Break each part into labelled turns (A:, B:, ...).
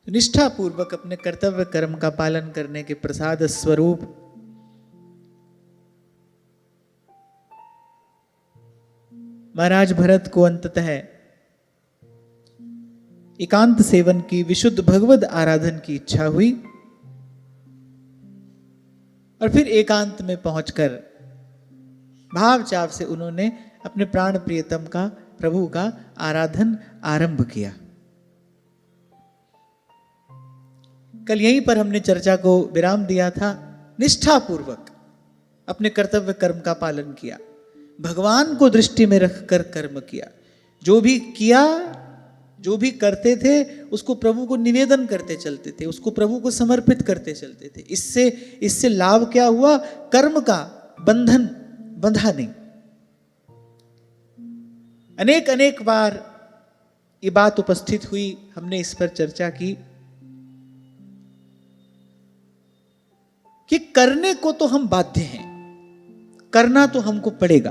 A: निष्ठा पूर्वक अपने कर्तव्य कर्म का पालन करने के प्रसाद स्वरूप महाराज भरत को अंततः एकांत सेवन की, विशुद्ध भगवद आराधन की इच्छा हुई और फिर एकांत में पहुंचकर भाव चाव से उन्होंने अपने प्राण प्रियतम का, प्रभु का आराधन आरंभ किया। कल यहीं पर हमने चर्चा को विराम दिया था। निष्ठा पूर्वक अपने कर्तव्य कर्म का पालन किया, भगवान को दृष्टि में रखकर कर्म किया, जो भी किया, जो भी करते थे उसको प्रभु को निवेदन करते चलते थे, उसको प्रभु को समर्पित करते चलते थे। इससे लाभ क्या हुआ? कर्म का बंधन बंधा नहीं। अनेक अनेक बार ये बात उपस्थित हुई, हमने इस पर चर्चा की कि करने को तो हम बाध्य हैं, करना तो हमको पड़ेगा,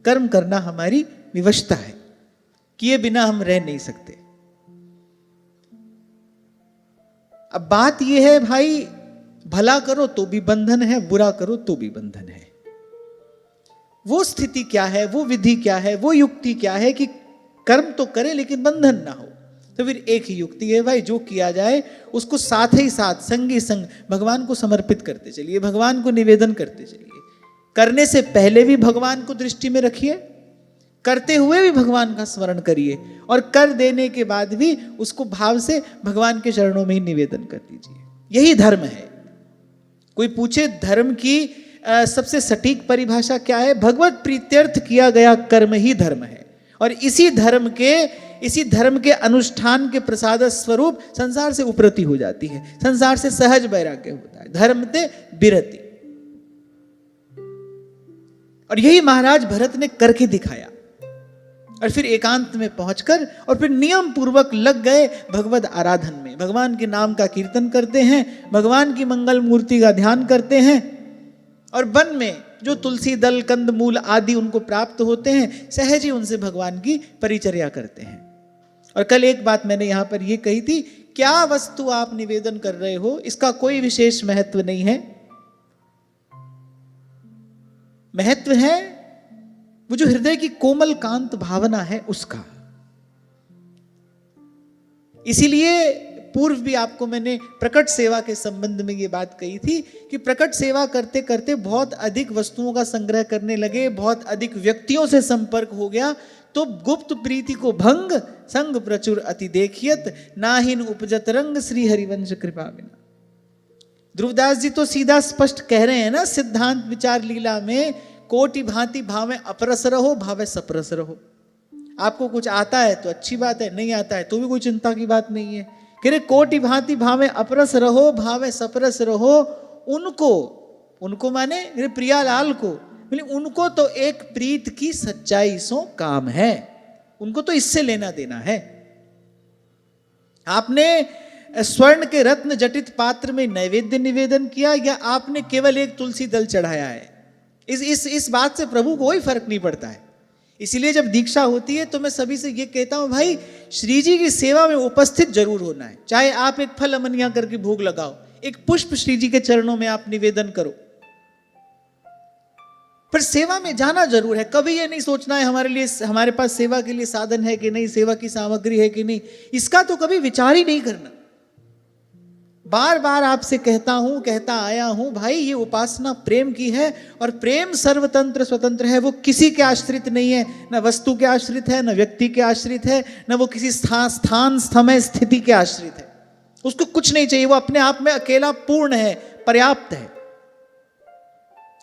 A: कर्म करना हमारी विवशता है, किए बिना हम रह नहीं सकते। अब बात यह है भाई, भला करो तो भी बंधन है, बुरा करो तो भी बंधन है। वो स्थिति क्या है, वो विधि क्या है, वो युक्ति क्या है कि कर्म तो करे लेकिन बंधन ना हो? तो फिर एक ही युक्ति है भाई, जो किया जाए उसको साथ ही साथ, संगी संग भगवान को समर्पित करते चलिए, भगवान को निवेदन करते चलिए। करने से पहले भी भगवान को दृष्टि में रखिए, करते हुए भी भगवान का स्मरण करिए, और कर देने के बाद भी उसको भाव से भगवान के चरणों में ही निवेदन कर दीजिए। यही धर्म है। कोई पूछे धर्म की सबसे सटीक परिभाषा क्या है? भगवत प्रीत्यर्थ किया गया कर्म ही धर्म है, और इसी धर्म के अनुष्ठान के प्रसाद स्वरूप संसार से उपरति हो जाती है, संसार से सहज वैराग्य होता है, धर्म ते विरति। और यही महाराज भरत ने करके दिखाया। और फिर एकांत में पहुंचकर और फिर नियम पूर्वक लग गए भगवद आराधन में। भगवान के नाम का कीर्तन करते हैं, भगवान की मंगल मूर्ति का ध्यान करते हैं, और वन में जो तुलसी दल, कंद मूल आदि उनको प्राप्त होते हैं, सहज ही उनसे भगवान की परिचर्या करते हैं। और कल एक बात मैंने यहां पर यह कही थी, क्या वस्तु आप निवेदन कर रहे हो इसका कोई विशेष महत्व नहीं है। महत्व है वो जो हृदय की कोमल कांत भावना है उसका। इसीलिए पूर्व भी आपको मैंने प्रकट सेवा के संबंध में ये बात कही थी कि प्रकट सेवा करते करते बहुत अधिक वस्तुओं का संग्रह करने लगे, बहुत अधिक व्यक्तियों से संपर्क हो गया, तो गुप्त प्रीति को भंग संग प्रचुर अति देखियत, नाहिन उपजत रंग श्री हरिवंश कृपा बिना। ध्रुवदास जी तो सीधा स्पष्ट कह रहे हैं ना, सिद्धांत विचार लीला में कोटि भांति भावे अपरस रहो, भावे सपरस रहो। आपको कुछ आता है तो अच्छी बात है, नहीं आता है तो भी कोई चिंता की बात नहीं है। कह रहे कोटि भांति भावे अपरस रहो, भावे सपरस रहो। उनको माने मेरे प्रियालाल को, उनको तो एक प्रीत की सच्चाई सो काम है, उनको तो इससे लेना देना है। आपने स्वर्ण के रत्न जटित पात्र में नैवेद्य निवेदन किया या आपने केवल एक तुलसी दल चढ़ाया है, इस बात से प्रभु को कोई फर्क नहीं पड़ता है। इसीलिए जब दीक्षा होती है तो मैं सभी से ये कहता हूं, भाई श्री जी की सेवा में उपस्थित जरूर होना है। चाहे आप एक फल अमनिया करके भोग लगाओ, एक पुष्प श्री जी के चरणों में आप निवेदन करो, पर सेवा में जाना जरूर है। कभी ये नहीं सोचना है हमारे पास सेवा के लिए साधन है कि नहीं, सेवा की सामग्री है कि नहीं, इसका तो कभी विचार ही नहीं करना। बार बार आपसे कहता आया हूं, भाई ये उपासना प्रेम की है, और प्रेम सर्वतंत्र स्वतंत्र है। वो किसी के आश्रित नहीं है, न वस्तु के आश्रित है, न व्यक्ति के आश्रित है, न वो किसी स्थान समय स्थिति के आश्रित है। उसको कुछ नहीं चाहिए, वो अपने आप में अकेला पूर्ण है, पर्याप्त है।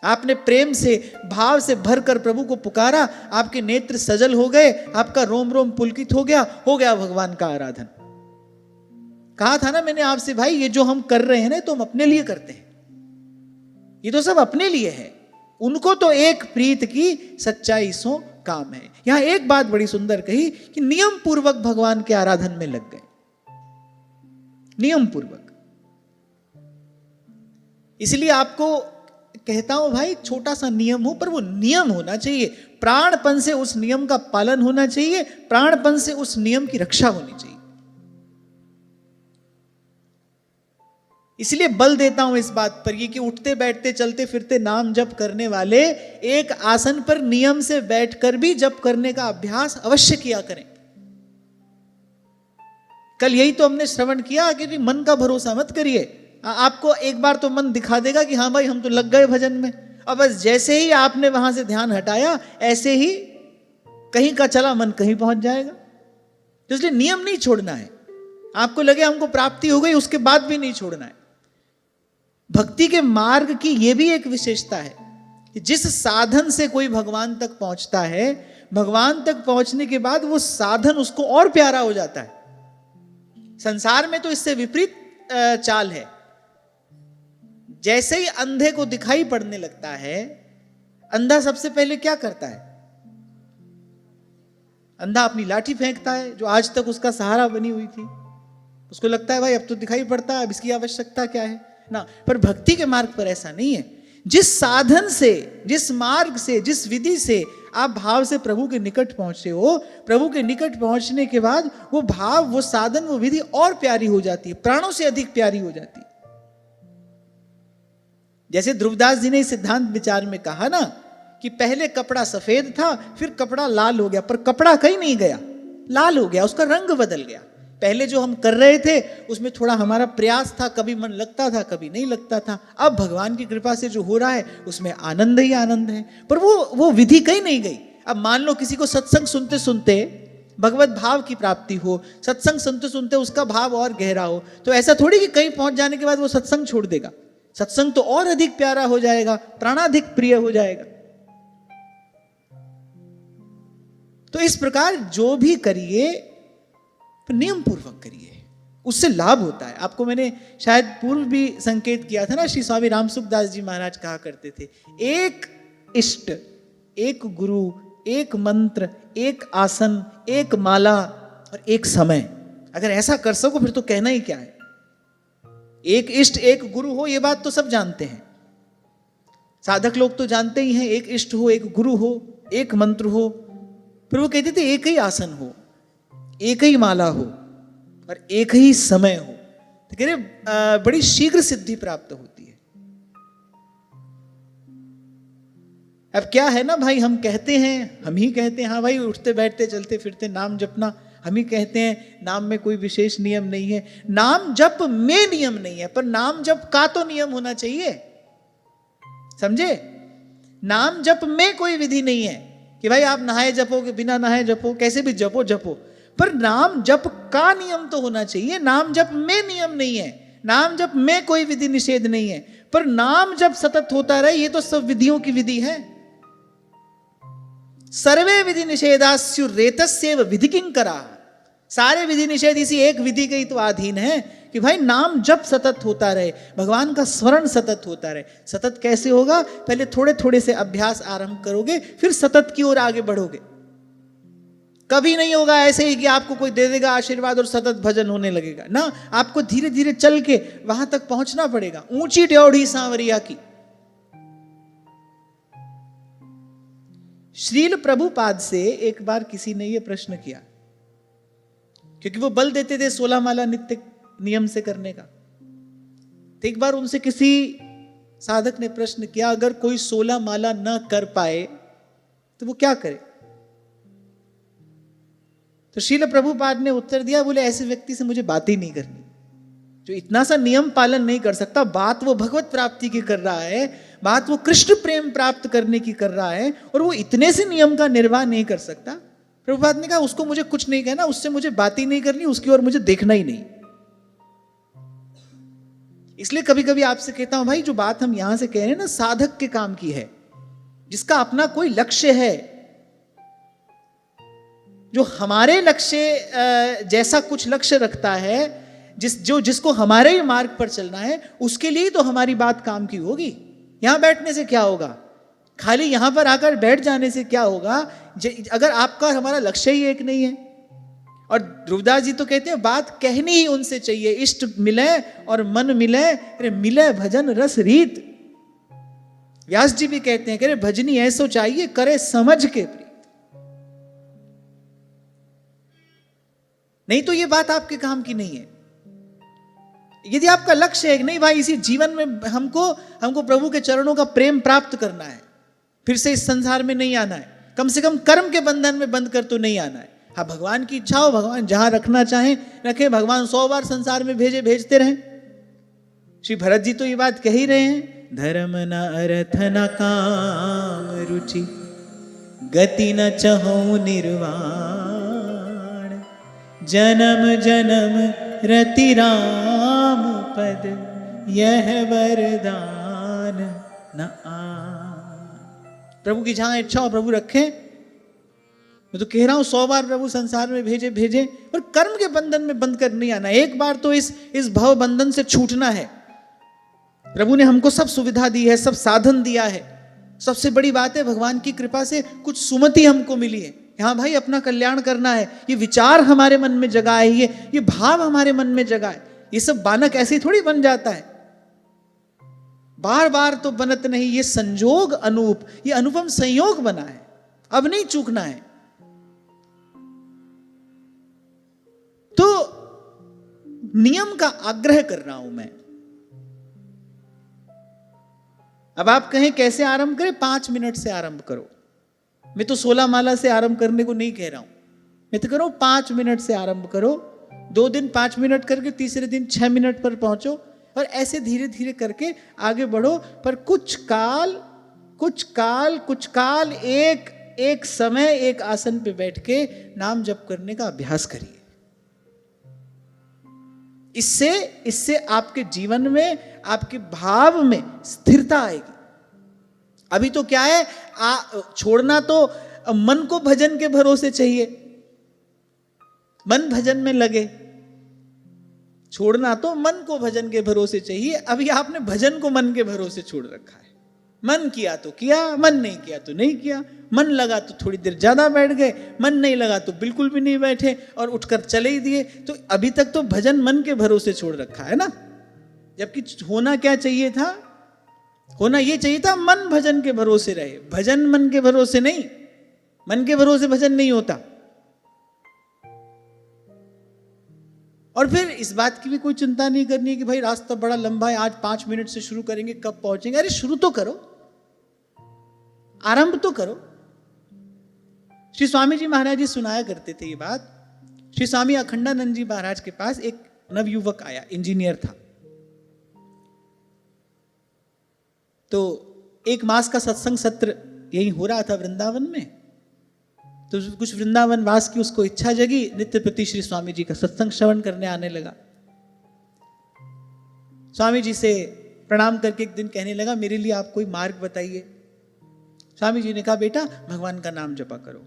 A: आपने प्रेम से, भाव से भरकर प्रभु को पुकारा, आपके नेत्र सजल हो गए, आपका रोम रोम पुलकित हो गया भगवान का आराधन। कहा था ना मैंने आपसे, भाई ये जो हम कर रहे हैं ना तो हम अपने लिए करते हैं, ये तो सब अपने लिए है, उनको तो एक प्रीत की सच्चाई सो काम है। यहां एक बात बड़ी सुंदर कही कि नियम पूर्वक भगवान के आराधन में लग गए, नियम पूर्वक। इसलिए आपको कहता हूं भाई, छोटा सा नियम हो पर वो नियम होना चाहिए, प्राणपन से उस नियम का पालन होना चाहिए, प्राणपन से उस नियम की रक्षा होनी चाहिए। इसलिए बल देता हूं इस बात पर ये कि उठते बैठते चलते फिरते नाम जप करने वाले एक आसन पर नियम से बैठकर भी जप करने का अभ्यास अवश्य किया करें। कल यही तो हमने श्रवण किया कि मन का भरोसा मत करिए। आपको एक बार तो मन दिखा देगा कि हाँ भाई हम तो लग गए भजन में, और बस जैसे ही आपने वहां से ध्यान हटाया ऐसे ही कहीं का चला मन कहीं पहुंच जाएगा। तो इसलिए नियम नहीं छोड़ना है। आपको लगे हमको प्राप्ति हो गई उसके बाद भी नहीं छोड़ना है। भक्ति के मार्ग की यह भी एक विशेषता है कि जिस साधन से कोई भगवान तक पहुंचता है, भगवान तक पहुंचने के बाद वो साधन उसको और प्यारा हो जाता है। संसार में तो इससे विपरीत चाल है। जैसे ही अंधे को दिखाई पड़ने लगता है, अंधा सबसे पहले क्या करता है? अंधा अपनी लाठी फेंकता है जो आज तक उसका सहारा बनी हुई थी। उसको लगता है भाई अब तो दिखाई पड़ता है, अब इसकी आवश्यकता क्या है ना। पर भक्ति के मार्ग पर ऐसा नहीं है। जिस साधन से, जिस मार्ग से, जिस विधि से आप भाव से प्रभु के निकट पहुंचे हो, प्रभु के निकट पहुंचने के बाद वो भाव, वो साधन, वो विधि और प्यारी हो जाती है, प्राणों से अधिक प्यारी हो जाती है। जैसे ध्रुवदास जी ने सिद्धांत विचार में कहा ना कि पहले कपड़ा सफेद था, फिर कपड़ा लाल हो गया, पर कपड़ा कहीं नहीं गया, लाल हो गया, उसका रंग बदल गया। पहले जो हम कर रहे थे उसमें थोड़ा हमारा प्रयास था, कभी मन लगता था, कभी नहीं लगता था। अब भगवान की कृपा से जो हो रहा है उसमें आनंद ही आनंद है, पर वो विधि कहीं नहीं गई। अब मान लो किसी को सत्संग सुनते सुनते भगवत भाव की प्राप्ति हो, सत्संग सुनते सुनते उसका भाव और गहरा हो, तो ऐसा थोड़ी कि कहीं पहुंच जाने के बाद वो सत्संग छोड़ देगा। सत्संग तो और अधिक प्यारा हो जाएगा, प्राणाधिक प्रिय हो जाएगा। तो इस प्रकार जो भी करिए नियम पूर्वक करिए, उससे लाभ होता है। आपको मैंने शायद पूर्व भी संकेत किया था ना, श्री स्वामी रामसुखदास जी महाराज कहा करते थे, एक इष्ट, एक गुरु, एक मंत्र, एक आसन, एक माला और एक समय। अगर ऐसा कर सको फिर तो कहना ही क्या है। एक इष्ट एक गुरु हो, ये बात तो सब जानते हैं, साधक लोग तो जानते ही हैं। एक इष्ट हो, एक गुरु हो, एक मंत्र हो, पर वो कहते थे एक ही आसन हो, एक ही माला हो और एक ही समय हो, तो कह रहे बड़ी शीघ्र सिद्धि प्राप्त होती है। अब क्या है ना भाई, हम कहते हैं, हम ही कहते हैं हाँ भाई उठते बैठते चलते फिरते नाम जपना, हम ही कहते हैं नाम में कोई विशेष नियम नहीं है। नाम जप में नियम नहीं है, पर नाम जप का तो नियम होना चाहिए, समझे। नाम जप में कोई विधि नहीं है कि भाई आप नहाए जपो कि बिना नहाए जपो, कैसे भी जपो जपो, पर नाम जप का नियम तो होना चाहिए। नाम जप में नियम नहीं है, नाम जप में कोई विधि निषेध नहीं है, पर नाम जप सतत होता रहे, ये तो सब विधियों की विधि है। सर्वे विधि निषेधास्यु रेतस्येव विधि किंकरा। सारे विधि निषेध इसी एक विधि के ही तो अधीन है कि भाई नाम जप सतत होता रहे, भगवान का स्मरण सतत होता रहे। सतत कैसे होगा? पहले थोड़े थोड़े से अभ्यास आरंभ करोगे, फिर सतत की ओर आगे बढ़ोगे। कभी नहीं होगा ऐसे ही कि आपको कोई दे देगा आशीर्वाद और सतत भजन होने लगेगा ना। आपको धीरे धीरे चल के वहां तक पहुंचना पड़ेगा, ऊंची ड्योढ़ी सांवरिया की। श्रील प्रभुपाद से एक बार किसी ने यह प्रश्न किया, क्योंकि वो बल देते थे 16 माला नित्य नियम से करने का। तो एक बार उनसे किसी साधक ने प्रश्न किया, अगर कोई 16 माला न कर पाए तो वो क्या करे? तो श्रील प्रभुपाद ने उत्तर दिया, बोले ऐसे व्यक्ति से मुझे बात ही नहीं करनी, जो इतना सा नियम पालन नहीं कर सकता। बात वो भगवत प्राप्ति की कर रहा है, बात वो कृष्ण प्रेम प्राप्त करने की कर रहा है, और वो इतने से नियम का निर्वाह नहीं कर सकता। प्रभुपाद ने कहा उसको मुझे कुछ नहीं कहना, उससे मुझे बात ही नहीं करनी, उसकी ओर मुझे देखना ही नहीं। इसलिए कभी कभी आपसे कहता हूं भाई, जो बात हम यहां से कह रहे हैं ना, साधक के काम की है, जिसका अपना कोई लक्ष्य है, जो हमारे लक्ष्य जैसा कुछ लक्ष्य रखता है, जिसको हमारे ही मार्ग पर चलना है, उसके लिए तो हमारी बात काम की होगी। यहां बैठने से क्या होगा? खाली यहां पर आकर बैठ जाने से क्या होगा, अगर आपका हमारा लक्ष्य ही एक नहीं है। और ध्रुवदास जी तो कहते हैं बात कहनी ही उनसे चाहिए, इष्ट मिले और मन मिले, अरे मिले भजन रस रीत। व्यास जी भी कहते हैं कि भजनी ऐसो चाहिए करे समझ के प्रीत। नहीं तो ये बात आपके काम की नहीं है। यदि आपका लक्ष्य है कि नहीं भाई इसी जीवन में हमको प्रभु के चरणों का प्रेम प्राप्त करना है, फिर से इस संसार में नहीं आना है, कम से कम कर्म के बंधन में बंद कर तो नहीं आना है। हाँ, भगवान की इच्छा हो, भगवान जहां रखना चाहे रखे, भगवान 100 बार संसार में भेजते रहें। श्री भरत जी तो ये बात कह ही रहे हैं, धर्म न अर्थ न काम रुचि गति न चहु निर्वाण, जन्म जन्म रति राम पद यह वरदान न आन। प्रभु की जहां इच्छा हो प्रभु रखे। मैं तो कह रहा हूं 100 बार प्रभु संसार में भेजे, और कर्म के बंधन में बंद कर नहीं आना। एक बार तो इस भव बंधन से छूटना है। प्रभु ने हमको सब सुविधा दी है, सब साधन दिया है। सबसे बड़ी बात है भगवान की कृपा से कुछ सुमति हमको मिली है। हाँ भाई, अपना कल्याण करना है, ये विचार हमारे मन में जगा है, ये भाव हमारे मन में जगा है। ये सब बालक ऐसे ही थोड़ी बन जाता है, बार बार तो बनत नहीं। ये संजोग अनूप, ये अनुपम संयोग बना है, अब नहीं चूकना है। तो नियम का आग्रह कर रहा हूं मैं। अब आप कहें कैसे आरंभ करें? 5 मिनट से आरंभ करो। मैं तो 16 माला से आरंभ करने को नहीं कह रहा हूं, मैं तो कह रहा हूं 5 मिनट से आरंभ करो। 2 दिन 5 मिनट करके तीसरे दिन 6 मिनट पर पहुंचो, और ऐसे धीरे धीरे करके आगे बढ़ो। पर कुछ काल एक समय एक आसन पे बैठ के नाम जप करने का अभ्यास करिए। इससे आपके जीवन में, आपके भाव में स्थिरता आएगी। अभी तो क्या है, छोड़ना तो मन को भजन के भरोसे चाहिए, मन भजन में लगे। छोड़ना तो मन को भजन के भरोसे चाहिए। अभी आपने भजन को मन के भरोसे छोड़ रखा है। मन किया तो किया, मन नहीं किया तो नहीं किया। मन लगा तो थोड़ी देर ज्यादा बैठ गए, मन नहीं लगा तो बिल्कुल भी नहीं बैठे और उठकर चले ही दिए। तो अभी तक तो भजन मन के भरोसे छोड़ रखा है ना। जबकि होना क्या चाहिए था? होना ये चाहिए था मन भजन के भरोसे रहे, भजन मन के भरोसे नहीं। मन के भरोसे भजन नहीं होता। और फिर इस बात की भी कोई चिंता नहीं करनी है कि भाई रास्ता बड़ा लंबा है, आज 5 मिनट से शुरू करेंगे, कब पहुंचेंगे। अरे शुरू तो करो, आरंभ तो करो। श्री स्वामी जी महाराज जी सुनाया करते थे ये बात। श्री स्वामी अखंडानंद जी महाराज के पास एक नवयुवक आया, इंजीनियर था। तो 1 मास का सत्संग सत्र यही हो रहा था वृंदावन में। तो कुछ वृंदावन वास की उसको इच्छा जगी, नित्य प्रति श्री स्वामी जी का सत्संग श्रवण करने आने लगा। स्वामी जी से प्रणाम करके एक दिन कहने लगा, मेरे लिए आप कोई मार्ग बताइए। स्वामी जी ने कहा, बेटा भगवान का नाम जपा करो।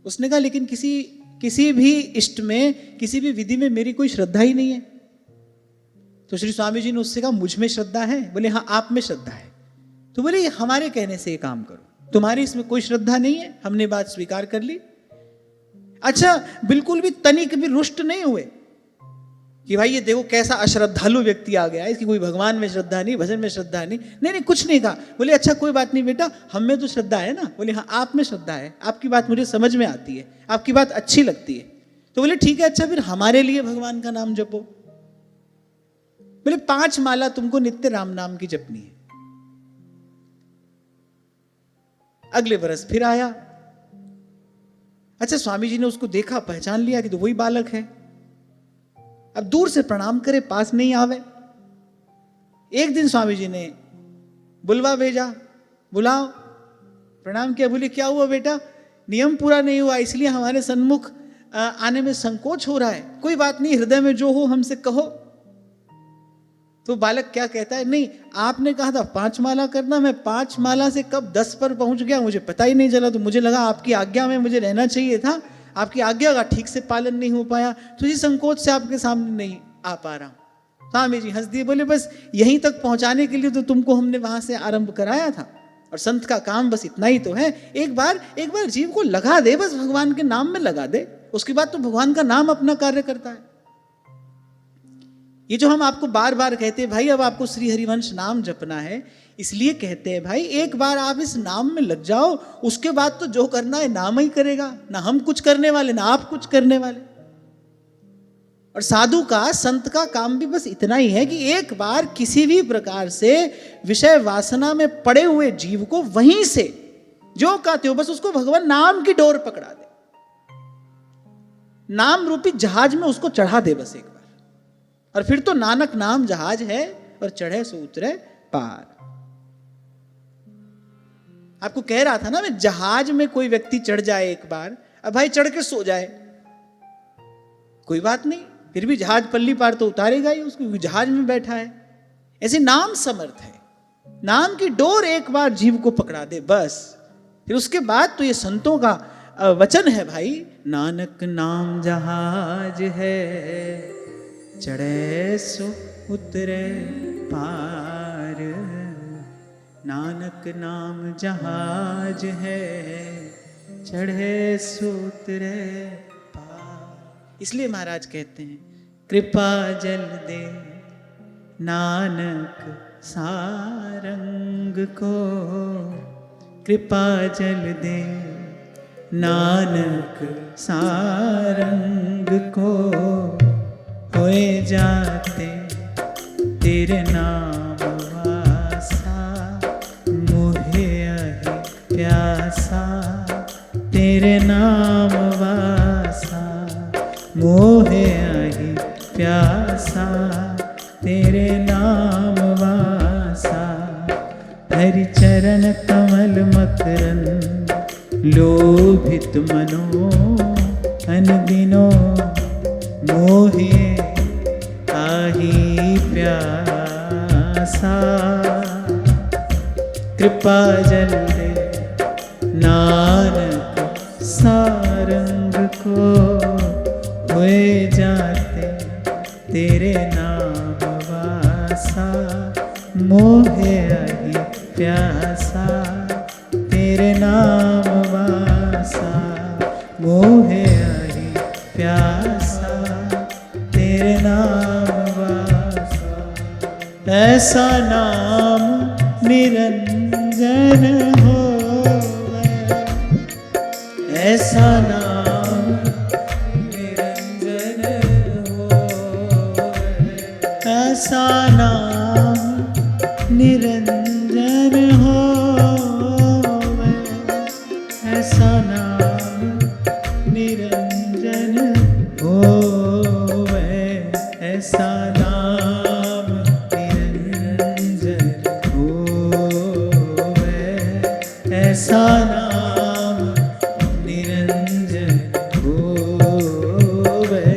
A: उसने कहा, लेकिन किसी भी इष्ट में, किसी भी विधि में मेरी कोई श्रद्धा ही नहीं है। तो श्री स्वामी जी ने उससे कहा, मुझ में श्रद्धा है? बोले हाँ, आप में श्रद्धा है। तो बोले हमारे कहने से ये काम करो, तुम्हारी इसमें कोई श्रद्धा नहीं है, हमने बात स्वीकार कर ली। अच्छा, बिल्कुल भी तनिक भी रुष्ट नहीं हुए कि भाई ये देखो कैसा अश्रद्धालु व्यक्ति आ गया है, इसकी कोई भगवान में श्रद्धा नहीं, भजन में श्रद्धा नहीं। नहीं, कुछ नहीं कहा। बोले अच्छा कोई बात नहीं बेटा, हम में तो श्रद्धा है ना। बोले हाँ, आप में श्रद्धा है, आपकी बात मुझे समझ में आती है, आपकी बात अच्छी लगती है। तो बोले ठीक है, अच्छा फिर हमारे लिए भगवान का नाम जपो। बोले 5 माला तुमको नित्य राम नाम की जपनी है। अगले बरस फिर आया। अच्छा, स्वामी जी ने उसको देखा, पहचान लिया कि तो वही बालक है। अब दूर से प्रणाम करे, पास नहीं आवे। एक दिन स्वामी जी ने बुलवा भेजा, बुलाओ। प्रणाम किया। बोले क्या हुआ बेटा? नियम पूरा नहीं हुआ, इसलिए हमारे सन्मुख आने में संकोच हो रहा है। कोई बात नहीं, हृदय में जो हो हमसे कहो। तो बालक क्या कहता है, नहीं आपने कहा था 5 माला करना, मैं 5 माला से कब 10 पर पहुंच गया मुझे पता ही नहीं चला। तो मुझे लगा आपकी आज्ञा में मुझे रहना चाहिए था, आपकी आज्ञा का ठीक से पालन नहीं हो पाया, तो इसी संकोच से आपके सामने नहीं आ पा रहा हूं। स्वामी जी हंस दिए, बोले बस यहीं तक पहुंचाने के लिए तो तुमको हमने वहां से आरंभ कराया था, और संत का काम बस इतना ही तो है। एक बार जीव को लगा दे, बस भगवान के नाम में लगा दे, उसके बाद तो भगवान का नाम अपना कार्य करता है। ये जो हम आपको बार बार कहते हैं भाई अब आपको श्री हरिवंश नाम जपना है, इसलिए कहते हैं भाई एक बार आप इस नाम में लग जाओ, उसके बाद तो जो करना है नाम ही करेगा। ना हम कुछ करने वाले, ना आप कुछ करने वाले। और साधु का, संत का काम भी बस इतना ही है कि एक बार किसी भी प्रकार से विषय वासना में पड़े हुए जीव को वहीं से जो कहते हो बस उसको भगवान नाम की डोर पकड़ा दे, नाम रूपी जहाज में उसको चढ़ा दे बस एक बार, और फिर तो नानक नाम जहाज है और चढ़े सो उतरे पार। आपको कह रहा था ना मैं, जहाज में कोई व्यक्ति चढ़ जाए एक बार, अब भाई चढ़ के सो जाए कोई बात नहीं, फिर भी जहाज पल्ली पार तो उतारेगा ही उसको, जहाज में बैठा है। ऐसे नाम समर्थ है, नाम की डोर एक बार जीव को पकड़ा दे बस, फिर उसके बाद तो ये संतों का वचन है भाई, नानक नाम जहाज है चढ़े सो उतरे पार, नानक नाम जहाज है चढ़े सो उतरे पार। इसलिए महाराज कहते हैं कृपा जल दे नानक सारंग को, कृपा जल दे नानक सारंग को, होए जाते तेरे नाम वासा, मोहे अहि प्यासा तेरे नाम वासा, मोहे अहि प्यासा तेरे नाम वासा। हरि चरण कमल मकरंद लोभित मनो अनदिनो, मोहे आही प्यासा, कृपा जल दे नानक सारंग को, हुए जाते तेरे नाम वासा, मोहे आही प्यासा तेरे नाम वासा, मोहे आही प्यासा तेरे नाम वासा। ऐसा नाम निरंजन होवे, ऐसा नाम निरंजन होवे, ऐसा नाम निरंजन होवे, ऐसा नाम निरंजन होवे, ऐसा नाम निरंजन होवे, ऐसा नाम निरंजन होवे,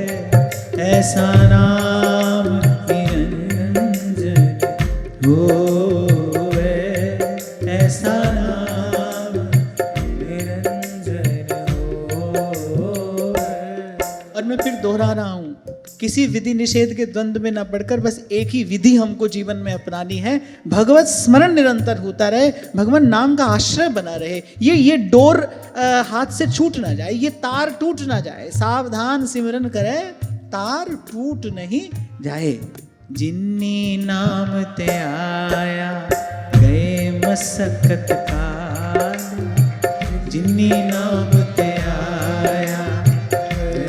A: ऐसा नाम निरंजन होवे, ऐसा नाम निरंजन होवे। और मैं फिर दोहरा रहा हूं, किसी विधि निषेध के द्वंद्व में न पड़कर बस एक ही विधि हमको जीवन में अपनानी है, भगवत स्मरण निरंतर होता रहे, भगवान नाम का आश्रय बना रहे, ये डोर हाथ से छूट ना जाए, ये तार टूट ना जाए, सावधान सिमरन करे तार टूट नहीं जाए। जिन्नी नाम ते आया गए मसकत काल, जिन्नी नाम ते आया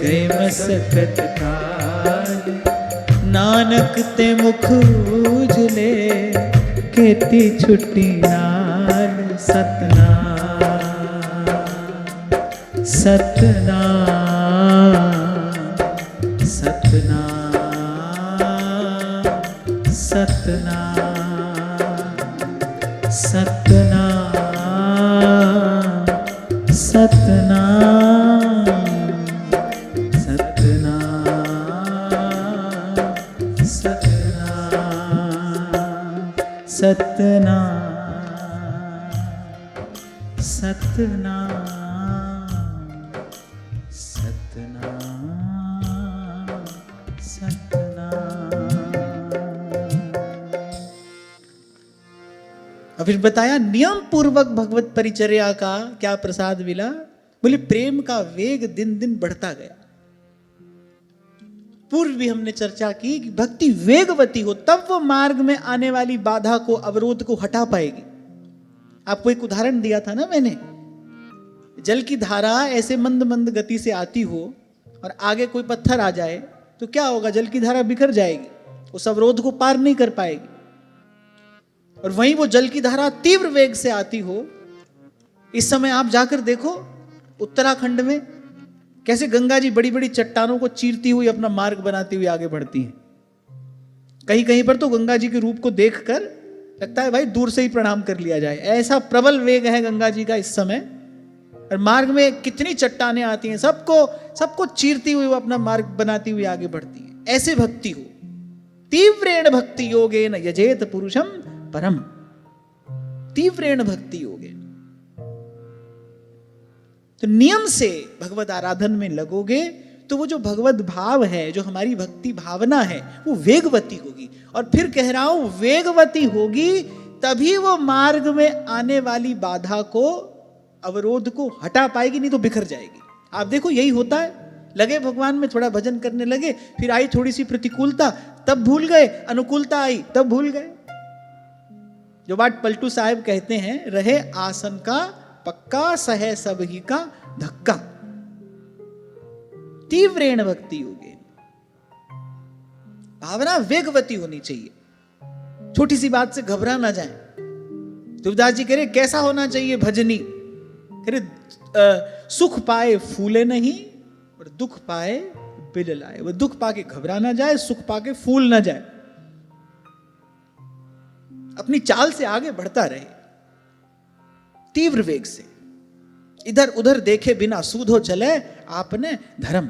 A: गए मसकत काल, नानक ते मुख उजले केती छुट्टी नाल, सतनाम सतनाम सतनाम सतनाम सतनाम सतनाम सतनाम सतनाम सतनाम सतनाम। और फिर बताया नियम पूर्वक भगवत परिचर्या का क्या प्रसाद मिला, बोले प्रेम का वेग दिन दिन बढ़ता गया। पूर्व भी हमने चर्चा की कि भक्ति वेगवती हो तब वो मार्ग में आने वाली बाधा को, अवरोध को हटा पाएगी। आपको एक उदाहरण दिया था ना मैंने, जल की धारा ऐसे मंद मंद गति से आती हो और आगे कोई पत्थर आ जाए तो क्या होगा, जल की धारा बिखर जाएगी, उस अवरोध को पार नहीं कर पाएगी। और वहीं वो जल की धारा तीव्र वेग से आती हो, इस समय आप जाकर देखो उत्तराखंड में कैसे गंगा जी बड़ी बड़ी चट्टानों को चीरती हुई अपना मार्ग बनाती हुई आगे बढ़ती हैं। कहीं कहीं पर तो गंगा जी के रूप को देखकर लगता है भाई दूर से ही प्रणाम कर लिया जाए, ऐसा प्रबल वेग है गंगा जी का इस समय। और मार्ग में कितनी चट्टानें आती हैं, सबको चीरती हुई वो अपना मार्ग बनाती हुई आगे बढ़ती हैं। ऐसे भक्ति हो, तीव्रेण भक्ति योगेन यजेत पुरुषम परम, तीव्रेण भक्ति योगेन। तो नियम से भगवत आराधन में लगोगे तो वो जो भगवत भाव है, जो हमारी भक्ति भावना है, वो वेगवती होगी। और फिर कह रहा हूं वेगवती होगी तभी वो मार्ग में आने वाली बाधा को, अवरोध को हटा पाएगी, नहीं तो बिखर जाएगी। आप देखो यही होता है, लगे भगवान में, थोड़ा भजन करने लगे, फिर आई थोड़ी सी प्रतिकूलता, तब भूल गए, अनुकूलता आई तब भूल गए। जो बात पलटू साहब कहते हैं, रहे आसन का पक्का, सहे सब ही का धक्का। तीव्रेण भक्ति योगेन, भावना वेगवती होनी चाहिए, छोटी सी बात से घबरा ना जाए। तुलसीदास जी कह रहे कैसा होना चाहिए भजनी, कह रहे सुख पाए फूले नहीं और दुख पाए बिल लाए। वो दुख पाके घबरा ना जाए, सुख पाके फूल ना जाए, अपनी चाल से आगे बढ़ता रहे, तीव्र वेग से, इधर उधर देखे बिना सूधो चले आपने धर्म।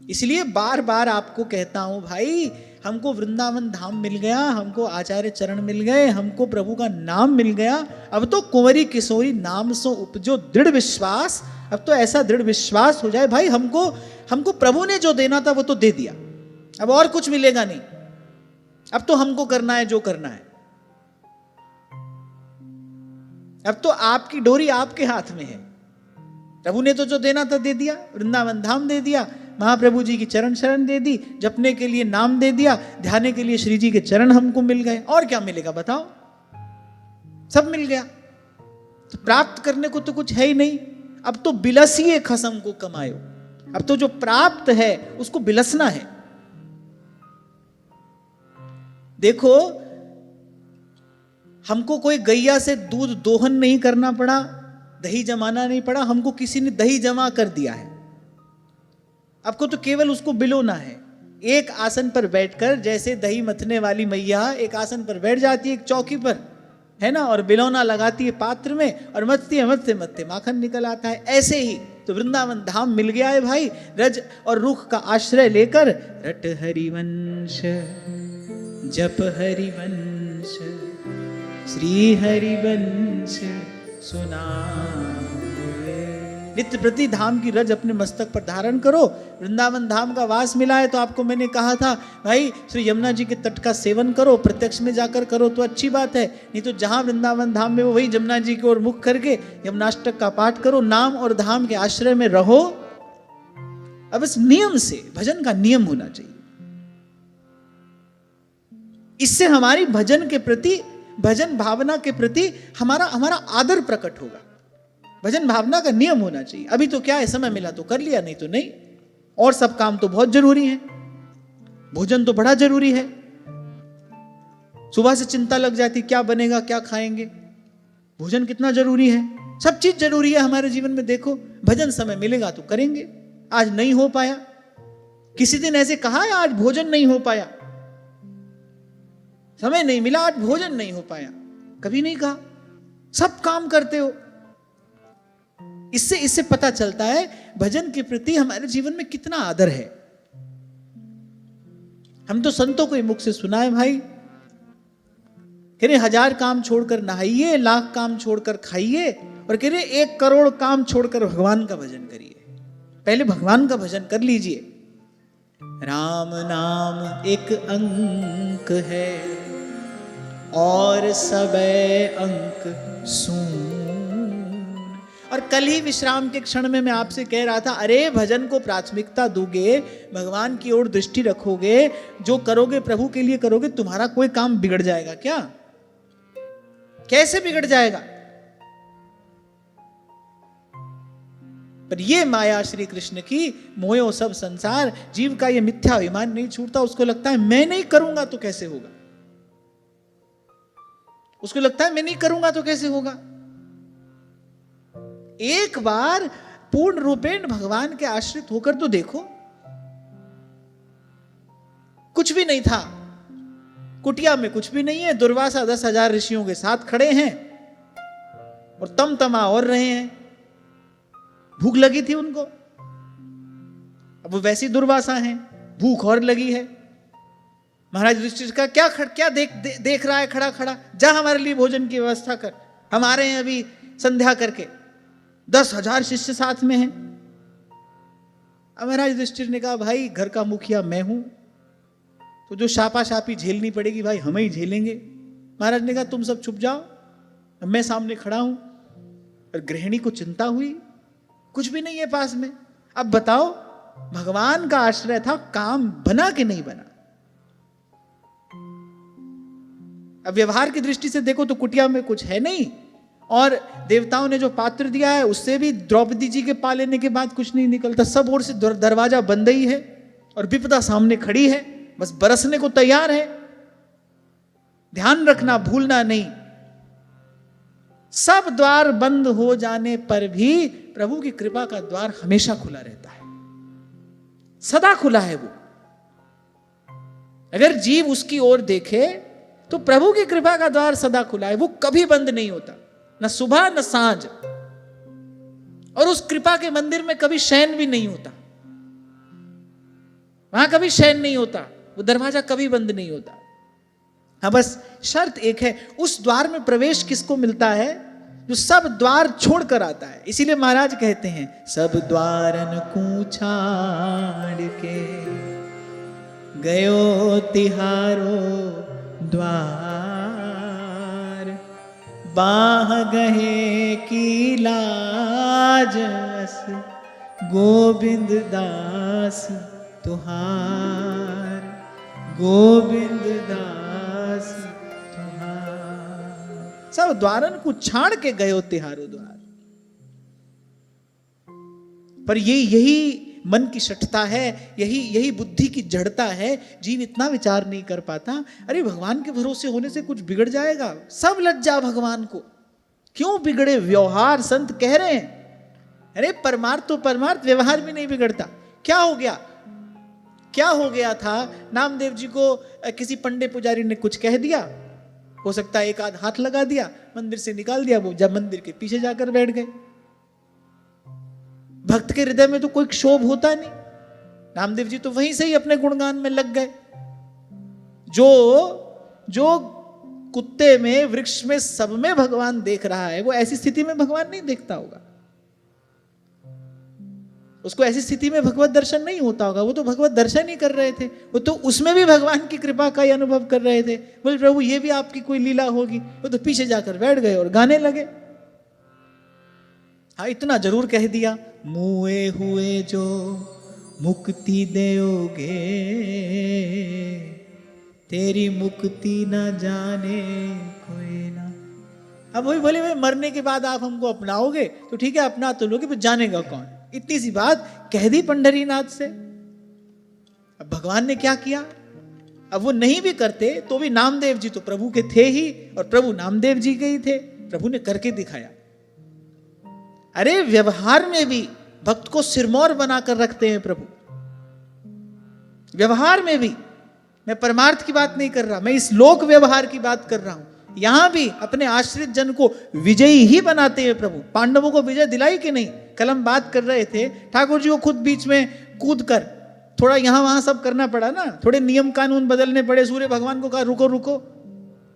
A: इसलिए बार बार आपको कहता हूं भाई, हमको वृंदावन धाम मिल गया, हमको आचार्य चरण मिल गए, हमको प्रभु का नाम मिल गया, अब तो कुंवरी किशोरी नाम सो उपजो दृढ़ विश्वास। अब तो ऐसा दृढ़ विश्वास हो जाए भाई, हमको प्रभु ने जो देना था वो तो दे दिया, अब और कुछ मिलेगा नहीं, अब तो हमको करना है जो करना है। अब तो आपकी डोरी आपके हाथ में है, प्रभु ने तो जो देना था दे दिया, वृंदावन धाम दे दिया, महाप्रभु जी की चरण शरण दे दी, जपने के लिए नाम दे दिया, ध्याने के लिए श्री जी के चरण हमको मिल गए, और क्या मिलेगा बताओ, सब मिल गया। तो प्राप्त करने को तो कुछ है ही नहीं, अब तो बिलसिए खसम को कमायो। अब तो जो प्राप्त है उसको बिलसना है। देखो हमको कोई गैया से दूध दोहन नहीं करना पड़ा, दही जमाना नहीं पड़ा, हमको किसी ने दही जमा कर दिया है। आपको तो केवल उसको बिलोना है। एक आसन पर बैठकर, जैसे दही मथने वाली मैया एक आसन पर बैठ जाती है एक चौकी पर, है ना, और बिलौना लगाती है पात्र में और मथती है, मथते मथते माखन निकल आता है। ऐसे ही तो वृंदावन धाम मिल गया है भाई, रज और रुख का आश्रय लेकर, रट हरिवंश जप हरिवंश श्री हरिवंश सुना, नित्य प्रति धाम की रज अपने मस्तक पर धारण करो। वृंदावन धाम का वास मिला है तो आपको मैंने कहा था भाई श्री यमुना जी के तट का सेवन करो, प्रत्यक्ष में जाकर करो तो अच्छी बात है, नहीं तो जहां वृंदावन धाम में वो वही यमुना जी की ओर मुख करके यमुनाष्टक का पाठ करो, नाम और धाम के आश्रय में रहो। अब इस नियम से, भजन का नियम होना चाहिए, इससे हमारी भजन के प्रति, भजन भावना के प्रति हमारा आदर प्रकट होगा। भजन भावना का नियम होना चाहिए। अभी तो क्या है, समय मिला तो कर लिया, नहीं तो नहीं। और सब काम तो बहुत जरूरी है, भोजन तो बड़ा जरूरी है। सुबह से चिंता लग जाती क्या बनेगा, क्या खाएंगे, भोजन कितना जरूरी है। सब चीज जरूरी है हमारे जीवन में। देखो भजन समय मिलेगा तो करेंगे, आज नहीं हो पाया, किसी दिन ऐसे कहा है आज भोजन नहीं हो पाया, समय नहीं मिला, आज भोजन नहीं हो पाया, कभी नहीं कहा। सब काम करते हो। इससे पता चलता है भजन के प्रति हमारे जीवन में कितना आदर है। हम तो संतों को मुख से सुना है भाई, कह रहे 1000 काम छोड़कर नहाइए, लाख काम छोड़कर खाइए, और कह रहे 1 करोड़ काम छोड़कर भगवान का भजन करिए। पहले भगवान का भजन कर लीजिए। राम नाम एक अंक है और सबे अंक सून। और कल ही विश्राम के क्षण में मैं आपसे कह रहा था, अरे भजन को प्राथमिकता दोगे, भगवान की ओर दृष्टि रखोगे, जो करोगे प्रभु के लिए करोगे, तुम्हारा कोई काम बिगड़ जाएगा क्या? कैसे बिगड़ जाएगा? पर ये माया श्री कृष्ण की, मोयो सब संसार, जीव का ये मिथ्या अभिमान नहीं छूटता। उसको लगता है मैं नहीं करूंगा तो कैसे होगा, उसको लगता है मैं नहीं करूंगा तो कैसे होगा। एक बार पूर्ण रूपेण भगवान के आश्रित होकर तो देखो। कुछ भी नहीं था, कुटिया में कुछ भी नहीं है, दुर्वासा 10,000 ऋषियों के साथ खड़े हैं और तमा और रहे हैं। भूख लगी थी उनको, अब वो वैसी दुर्वासा हैं, भूख और लगी है। महाराज युधिष्ठिर का क्या देख रहा है खड़ा खड़ा, जा हमारे लिए भोजन की व्यवस्था कर, हम आ रहे हैं अभी संध्या करके। 10,000 शिष्य साथ में हैं। अब महाराज युधिष्ठिर ने कहा भाई घर का मुखिया मैं हूं, तो जो शापा शापी झेलनी पड़ेगी भाई हमें ही झेलेंगे। महाराज ने कहा तुम सब छुप जाओ, मैं सामने खड़ा हूं। और गृहिणी को चिंता हुई, कुछ भी नहीं है पास में। अब बताओ भगवान का आश्रय था, काम बना कि नहीं बना। अब व्यवहार की दृष्टि से देखो तो कुटिया में कुछ है नहीं, और देवताओं ने जो पात्र दिया है उससे भी द्रौपदी जी के पा लेने के बाद कुछ नहीं निकलता। सब ओर से दरवाजा बंद ही है और विपदा सामने खड़ी है, बस बरसने को तैयार है। ध्यान रखना, भूलना नहीं, सब द्वार बंद हो जाने पर भी प्रभु की कृपा का द्वार हमेशा खुला रहता है, सदा खुला है वो। अगर जीव उसकी ओर देखे तो प्रभु की कृपा का द्वार सदा खुला है, वो कभी बंद नहीं होता, न सुबह न सांझ। और उस कृपा के मंदिर में कभी शयन भी नहीं होता, वहां कभी शयन नहीं होता, वो दरवाजा कभी बंद नहीं होता। हाँ बस शर्त एक है, उस द्वार में प्रवेश किसको मिलता है, जो सब द्वार छोड़कर आता है। इसीलिए महाराज कहते हैं सब द्वारन को छाड़ के गयो तिहारो द्वार, बाह गहे की लाजस गोविंद दास तुहार, गोविंद दास तुहार। सब द्वारन को छाड़ के गयो तिहारो द्वार। पर यही मन की शठता है, यही बुद्धि की जड़ता है। जीव इतना विचार नहीं कर पाता, अरे भगवान के भरोसे होने से कुछ बिगड़ जाएगा, सब लज्जा भगवान को, क्यों बिगड़े। व्यवहार संत कह रहे हैं, अरे परमार्थ तो परमार्थ, व्यवहार भी नहीं बिगड़ता। क्या हो गया, क्या हो गया था, नामदेव जी को किसी पंडे पुजारी ने कुछ कह दिया, हो सकता है एक आध हाथ लगा दिया, मंदिर से निकाल दिया, वो जब मंदिर के पीछे जाकर बैठ गए। भक्त के हृदय में तो कोई क्षोभ होता नहीं, नामदेव जी तो वहीं से ही अपने गुणगान में लग गए। जो कुत्ते में, वृक्ष में, सब में भगवान देख रहा है, वो ऐसी स्थिति में भगवान नहीं देखता होगा, उसको ऐसी स्थिति में भगवत दर्शन नहीं होता होगा। वो तो भगवत दर्शन ही कर रहे थे, वो तो उसमें भी भगवान की कृपा का ही अनुभव कर रहे थे। बोले प्रभु ये भी आपकी कोई लीला होगी। वो तो पीछे जाकर बैठ गए और गाने लगे। हाँ इतना जरूर कह दिया, मुए हुए जो मुक्ति देओगे, तेरी मुक्ति न जाने कोई ना। अब वही बोले मरने के बाद आप हमको अपनाओगे तो ठीक है, अपना तो लोगे, पर जानेगा कौन। इतनी सी बात कह दी पंढरीनाथ से। अब भगवान ने क्या किया, अब वो नहीं भी करते तो भी नामदेव जी तो प्रभु के थे ही, और प्रभु नामदेव जी के ही थे, प्रभु ने करके दिखाया। अरे व्यवहार में भी भक्त को सिरमौर बनाकर रखते हैं प्रभु, व्यवहार में भी। मैं परमार्थ की बात नहीं कर रहा, मैं इस लोक व्यवहार की बात कर रहा हूं। यहां भी अपने आश्रित जन को विजयी ही बनाते हैं प्रभु। पांडवों को विजय दिलाई कि नहीं, कल हम बात कर रहे थे, ठाकुर जी को खुद बीच में कूद कर थोड़ा यहां वहां सब करना पड़ा ना, थोड़े नियम कानून बदलने पड़े। सूर्य भगवान को कहा रुको रुको,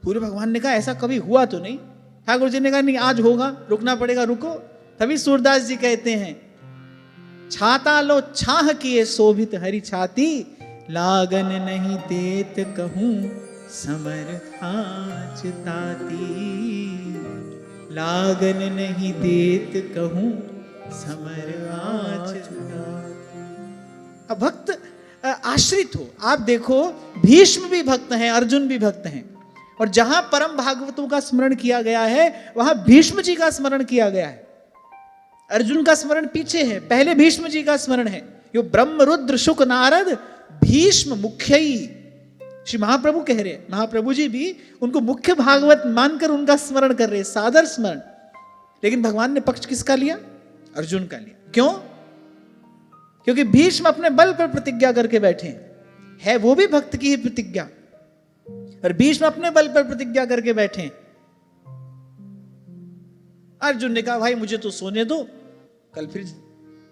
A: सूर्य भगवान ने कहा ऐसा कभी हुआ तो नहीं। ठाकुर जी ने कहा नहीं आज होगा, रुकना पड़ेगा, रुको। तभी सूरदास जी कहते हैं, छाता लो छाह किए शोभित हरि छाती, लागन नहीं देत कहूं समर आँच ताती, लागन नहीं देत कहूं समर आँच ताती। अब भक्त आश्रित हो, आप देखो भीष्म भी भक्त हैं, अर्जुन भी भक्त हैं, और जहां परम भागवतों का स्मरण किया गया है वहां भीष्म जी का स्मरण किया गया है। अर्जुन का स्मरण पीछे है, पहले भीष्म जी का स्मरण है। यो ब्रह्म रुद्र शुक नारद भीष्म मुख्यई, श्री महाप्रभु कह रहे हैं, महाप्रभु जी भी उनको मुख्य भागवत मानकर उनका स्मरण कर रहे हैं, सादर स्मरण। लेकिन भगवान ने पक्ष किसका लिया? अर्जुन का लिया। क्यों? क्योंकि भीष्म अपने बल पर प्रतिज्ञा करके बैठे हैं, वो भी भक्त की ही प्रतिज्ञा, और भीष्म अपने बल पर प्रतिज्ञा करके बैठे हैं। अर्जुन ने कहा भाई मुझे तो सोने दो, कल फिर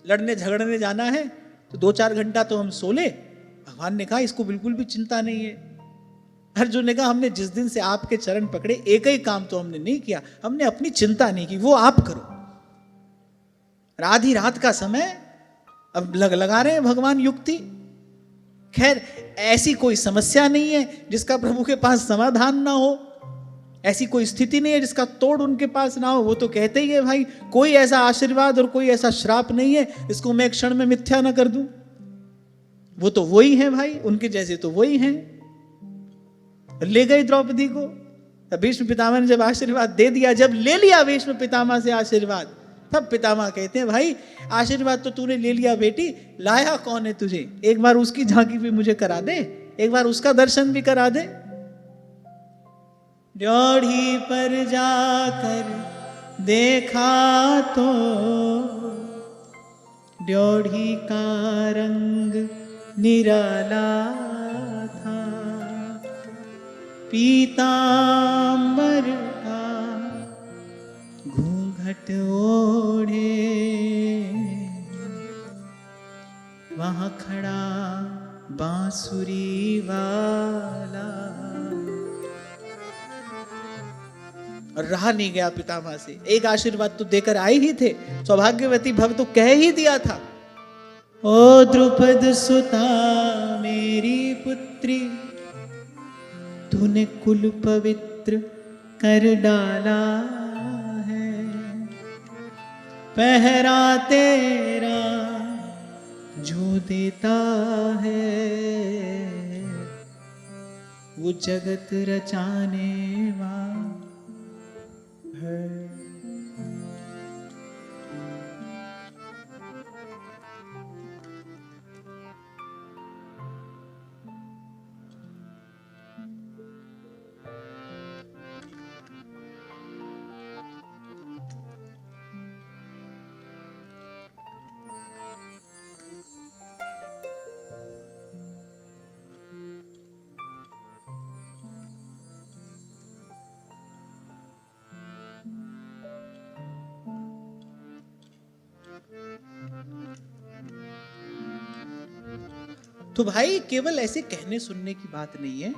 A: लड़ने झगड़ने जाना है, तो 2-4 घंटा तो हम सो ले। भगवान ने कहा इसको बिल्कुल भी चिंता नहीं है। अर्जुन ने कहा हमने जिस दिन से आपके चरण पकड़े एक ही काम तो हमने नहीं किया, हमने अपनी चिंता नहीं की, वो आप करो। आधी रात का समय, अब लगा रहे हैं भगवान युक्ति। खैर ऐसी कोई समस्या नहीं है जिसका प्रभु के पास समाधान ना हो, ऐसी कोई स्थिति नहीं है जिसका तोड़ उनके पास ना हो। वो तो कहते ही है भाई कोई ऐसा आशीर्वाद और कोई ऐसा श्राप नहीं है इसको मैं एक क्षण में मिथ्या ना कर दूं। वो तो वही है भाई, उनके जैसे तो वही हैं। ले गई द्रौपदी को, भीष्म पितामह ने जब आशीर्वाद दे दिया, जब ले लिया भीष्म पितामह से आशीर्वाद, तब पितामह कहते हैं भाई आशीर्वाद तो तूने ले लिया बेटी, लाया कौन है तुझे? एक बार उसकी झांकी भी मुझे करा दे, एक बार उसका दर्शन भी करा दे। ड्योढ़ी पर जाकर देखा तो ड्योढ़ी का रंग निराला था, पीतांबर का घूंघट ओढ़े वहां खड़ा बांसुरी वाला। और रहा नहीं गया पितामह से, एक आशीर्वाद तो देकर आए ही थे, सौभाग्यवती भव तो कह ही दिया था, ओ द्रुपद सुता मेरी पुत्री, तूने कुल पवित्र कर डाला है, पहरा तेरा जो देता है वो जगत रचाने वाला है। तो भाई केवल ऐसे कहने सुनने की बात नहीं है,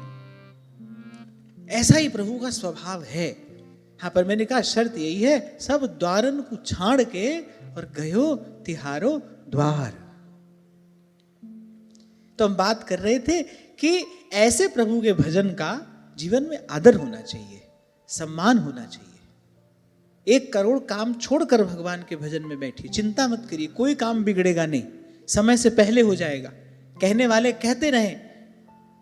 A: ऐसा ही प्रभु का स्वभाव है। हाँ पर मैंने कहा शर्त यही है, सब द्वारन को छाड़ के और गयो तिहारो द्वार। तो हम बात कर रहे थे कि ऐसे प्रभु के भजन का जीवन में आदर होना चाहिए, सम्मान होना चाहिए। 1 करोड़ काम छोड़कर भगवान के भजन में बैठिए, चिंता मत करिए, कोई काम बिगड़ेगा नहीं, समय से पहले हो जाएगा। कहने वाले कहते रहे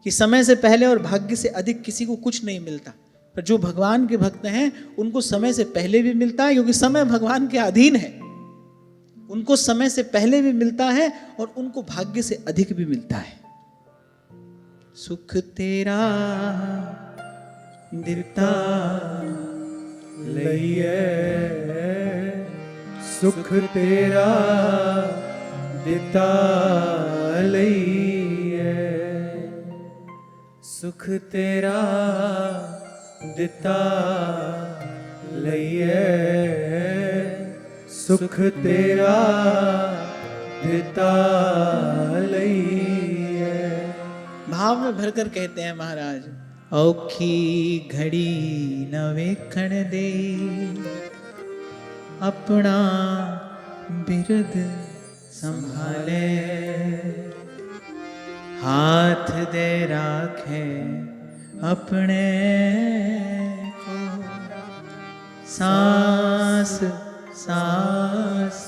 A: कि समय से पहले और भाग्य से अधिक किसी को कुछ नहीं मिलता, पर जो भगवान के भक्त हैं उनको समय से पहले भी मिलता है, क्योंकि समय भगवान के अधीन है। उनको समय से पहले भी मिलता है और उनको भाग्य से अधिक भी मिलता है। सुख तेरा दिता
B: लइए, सुख तेरा दिता लइए, सुख तेरा दिता लइए, सुख तेरा दिता लइए।
A: भाव में भरकर कहते हैं महाराज, औखी घड़ी न वेखण दे, अपना बिरद संभाले, हाथ दे राखे अपने को, सांस सांस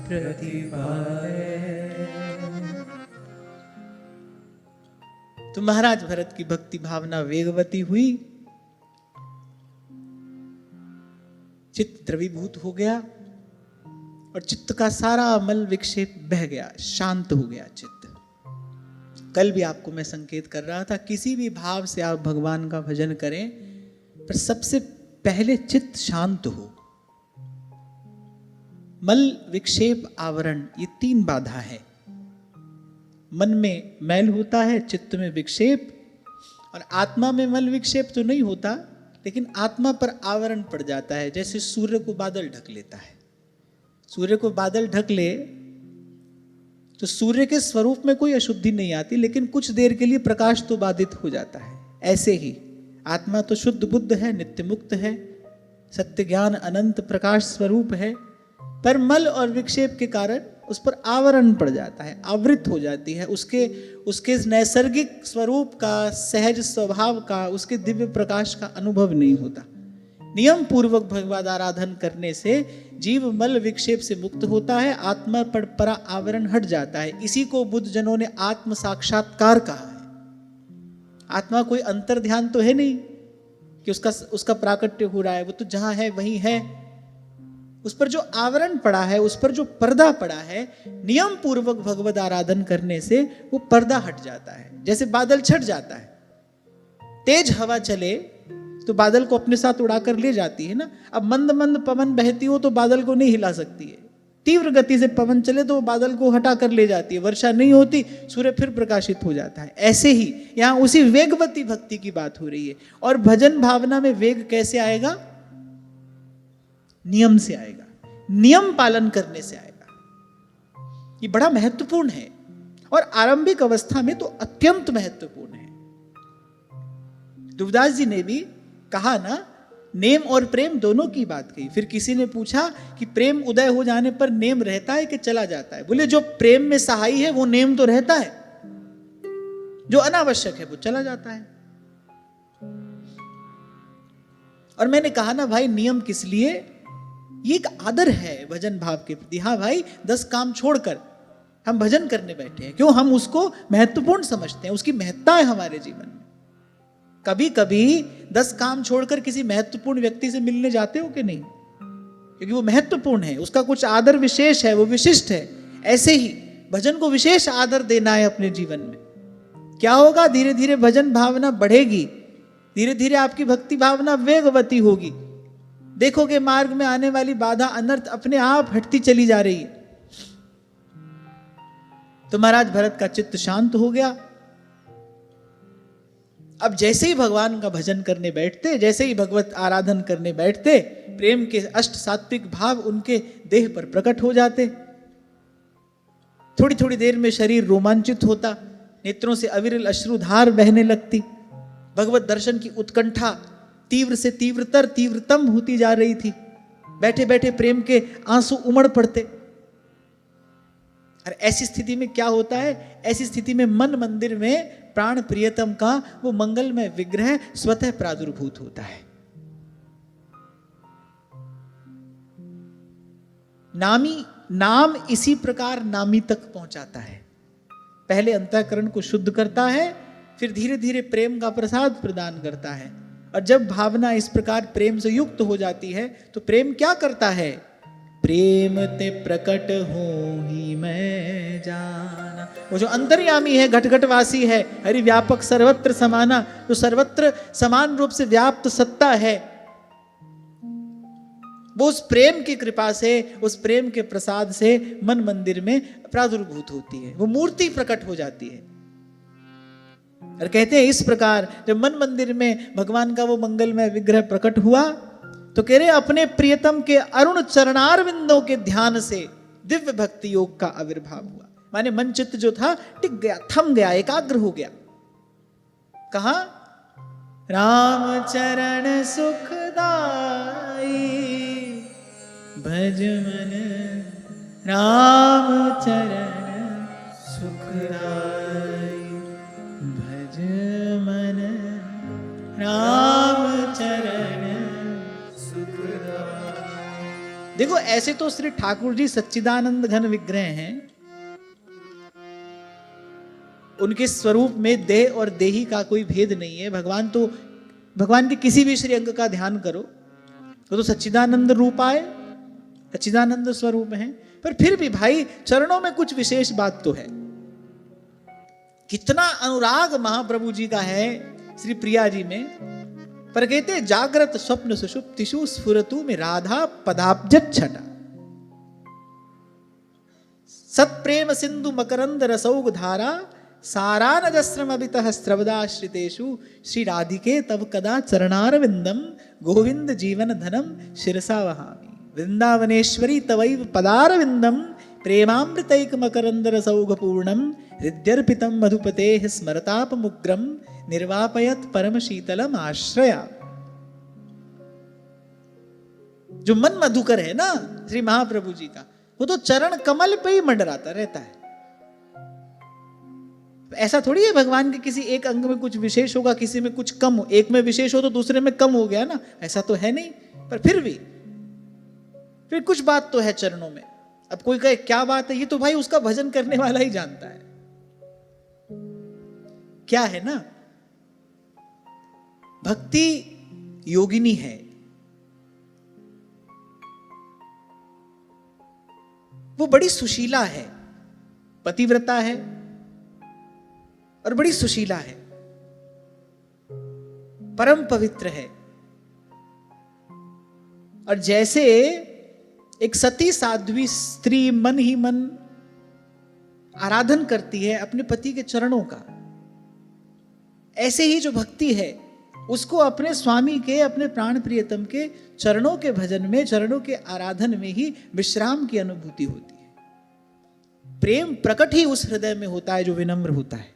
A: प्रतिभाले। तो महाराज भरत की भक्ति भावना वेगवती हुई, चित्त द्रवीभूत हो गया, और चित्त का सारा मल विक्षेप बह गया, शांत हो गया चित्त। कल भी आपको मैं संकेत कर रहा था, किसी भी भाव से आप भगवान का भजन करें, पर सबसे पहले चित्त शांत हो। मल विक्षेप आवरण, ये 3 बाधा है। मन में मैल होता है, चित्त में विक्षेप, और आत्मा में मल विक्षेप तो नहीं होता, लेकिन आत्मा पर आवरण पड़ जाता है। जैसे सूर्य को बादल ढक लेता है। सूर्य को बादल ढक ले तो सूर्य के स्वरूप में कोई अशुद्धि नहीं आती, लेकिन कुछ देर के लिए प्रकाश तो बाधित हो जाता है। ऐसे ही आत्मा तो शुद्ध बुद्ध है, नित्य मुक्त है, सत्य ज्ञान अनंत प्रकाश स्वरूप है, पर मल और विक्षेप के कारण उस पर आवरण पड़ जाता है, आवृत हो जाती है। उसके नैसर्गिक स्वरूप का, सहज स्वभाव का, उसके दिव्य प्रकाश का अनुभव नहीं होता। नियम पूर्वक भगवद आराधन करने से जीव मल विक्षेप से मुक्त होता है, आत्मा पर परा आवरण हट जाता है। इसी को बुद्ध जनों ने आत्म साक्षात्कार कहा है। आत्मा कोई अंतर ध्यान तो है नहीं कि उसका प्राकट्य हो रहा है, वो तो जहां है वहीं है। उस पर जो आवरण पड़ा है, उस पर जो पर्दा पड़ा है, नियम पूर्वक भगवद आराधन करने से वो पर्दा हट जाता है। जैसे बादल छट जाता है, तेज हवा चले तो बादल को अपने साथ उड़ाकर ले जाती है ना। अब मंद मंद पवन बहती हो तो बादल को नहीं हिला सकती है। तीव्र गति से पवन चले तो वो बादल को हटा कर ले जाती है। वर्षा नहीं होती, सूर्य फिर प्रकाशित हो जाता है। ऐसे ही यहाँ उसी वेगवती भक्ति की बात हो रही है। और भजन भावना में वेग कैसे आएगा? नियम से आएगा, नियम पालन करने से आएगा। ये बड़ा महत्वपूर्ण है और आरंभिक अवस्था में तो अत्यंत महत्वपूर्ण है। दुर्दास जी ने भी कहा ना, नेम और प्रेम दोनों की बात कही। फिर किसी ने पूछा कि प्रेम उदय हो जाने पर नेम रहता है कि चला जाता है? बोले जो प्रेम में सहाई है वो नेम तो रहता है, जो अनावश्यक है वो चला जाता है। और मैंने कहा ना भाई, नियम किस लिए? ये एक आदर है भजन भाव के प्रति। हाँ भाई, 10 काम छोड़कर हम भजन करने बैठे हैं, क्यों? हम उसको महत्वपूर्ण समझते हैं, उसकी महत्ता है हमारे जीवन में। कभी कभी 10 काम छोड़कर किसी महत्वपूर्ण व्यक्ति से मिलने जाते हो कि नहीं? क्योंकि वो महत्वपूर्ण है, उसका कुछ आदर विशेष है, वो विशिष्ट है। ऐसे ही भजन को विशेष आदर देना है अपने जीवन में। क्या होगा? धीरे धीरे भजन भावना बढ़ेगी, धीरे धीरे आपकी भक्ति भावना वेगवती होगी। देखोगे मार्ग में आने वाली बाधा अनर्थ अपने आप हटती चली जा रही है। तो महाराज भरत का चित्त शांत हो गया। अब जैसे ही भगवान का भजन करने बैठते, जैसे ही भगवत आराधन करने बैठते, प्रेम के अष्ट सात्विक भाव उनके देह पर प्रकट हो जाते। थोड़ी थोड़ी देर में शरीर रोमांचित होता, नेत्रों से अविरल अश्रुधार बहने लगती। भगवत दर्शन की उत्कंठा तीव्र से तीव्रतर, तीव्रतम होती जा रही थी। बैठे बैठे प्रेम के आंसू उमड़ पड़ते। और ऐसी स्थिति में क्या होता है? ऐसी स्थिति में मन मंदिर में प्राण प्रियतम का वो मंगलमय विग्रह स्वतः प्रादुर्भूत होता है। नाम इसी प्रकार नामी तक पहुंचाता है। पहले अंतःकरण को शुद्ध करता है, फिर धीरे धीरे प्रेम का प्रसाद प्रदान करता है। और जब भावना इस प्रकार प्रेम से युक्त हो जाती है तो प्रेम क्या करता है? प्रेम ते प्रकट हो ही मैं जाना। वो जो अंतर्यामी है, घटघटवासी है, हरि व्यापक सर्वत्र समाना, जो सर्वत्र समान रूप से व्याप्त सत्ता है, वो उस प्रेम की कृपा से, उस प्रेम के प्रसाद से मन मंदिर में प्रादुर्भूत होती है। वो मूर्ति प्रकट हो जाती है। और कहते हैं इस प्रकार जब मन मंदिर में भगवान का वो मंगलमय विग्रह प्रकट हुआ तो कह रहे अपने प्रियतम के अरुण चरणारविंदों के ध्यान से दिव्य भक्ति योग का आविर्भाव हुआ। माने मन चित्त जो था टिक गया, थम गया, एकाग्र हो गया। कहा? राम चरण सुखदाई भज मन, राम चरण सुखदाई भज मन, राम चरण सुखदाई। देखो ऐसे तो श्री ठाकुर जी सच्चिदानंद घन विग्रह हैं। उनके स्वरूप में देह और देही का कोई भेद नहीं है। भगवान के किसी भी श्री अंग का ध्यान करो तो सच्चिदानंद रूप आए, सच्चिदानंद स्वरूप हैं, पर फिर भी भाई चरणों में कुछ विशेष बात तो है। कितना अनुराग महाप्रभु जी का है श्री प्रिया जी में, पर कहते जागृत स्वप्न सुषुप्तिषु स्फुरतु में राधा पदाब्ज छटा, सत्प्रेम सिंधु मकरंद रसौग धारा सारानजस्रम अभितः स्रवदाश्रितेषु श्री राधिके तव कदा चरणारविंदम गोविंद जीवन धनम शिरसा वहामि, वृंदावनेश्वरी तवैव पदारविंदम प्रेमामृतैक मकरंद रसौघ पूर्णम हृद्यर्पितम मधुपतेः स्मरतापमुग्रम निर्वापयत परम शीतलम आश्रया। जो मन मधुकर है ना श्री महाप्रभु जी का, वो तो चरण कमल पे ही मंडराता रहता है। ऐसा थोड़ी है भगवान के किसी एक अंग में कुछ विशेष होगा, किसी में कुछ कम हो, एक में विशेष हो तो दूसरे में कम हो गया ना, ऐसा तो है नहीं। पर फिर कुछ बात तो है चरणों में। अब कोई कहे क्या बात है, ये तो भाई उसका भजन करने वाला ही जानता है क्या है ना। भक्ति योगिनी है, वो बड़ी सुशीला है, पतिव्रता है और बड़ी सुशीला है, परम पवित्र है। और जैसे एक सती साध्वी स्त्री मन ही मन आराधन करती है अपने पति के चरणों का, ऐसे ही जो भक्ति है उसको अपने स्वामी के, अपने प्राण प्रियतम के चरणों के भजन में, चरणों के आराधन में ही विश्राम की अनुभूति होती है। प्रेम प्रकट ही उस हृदय में होता है जो विनम्र होता है।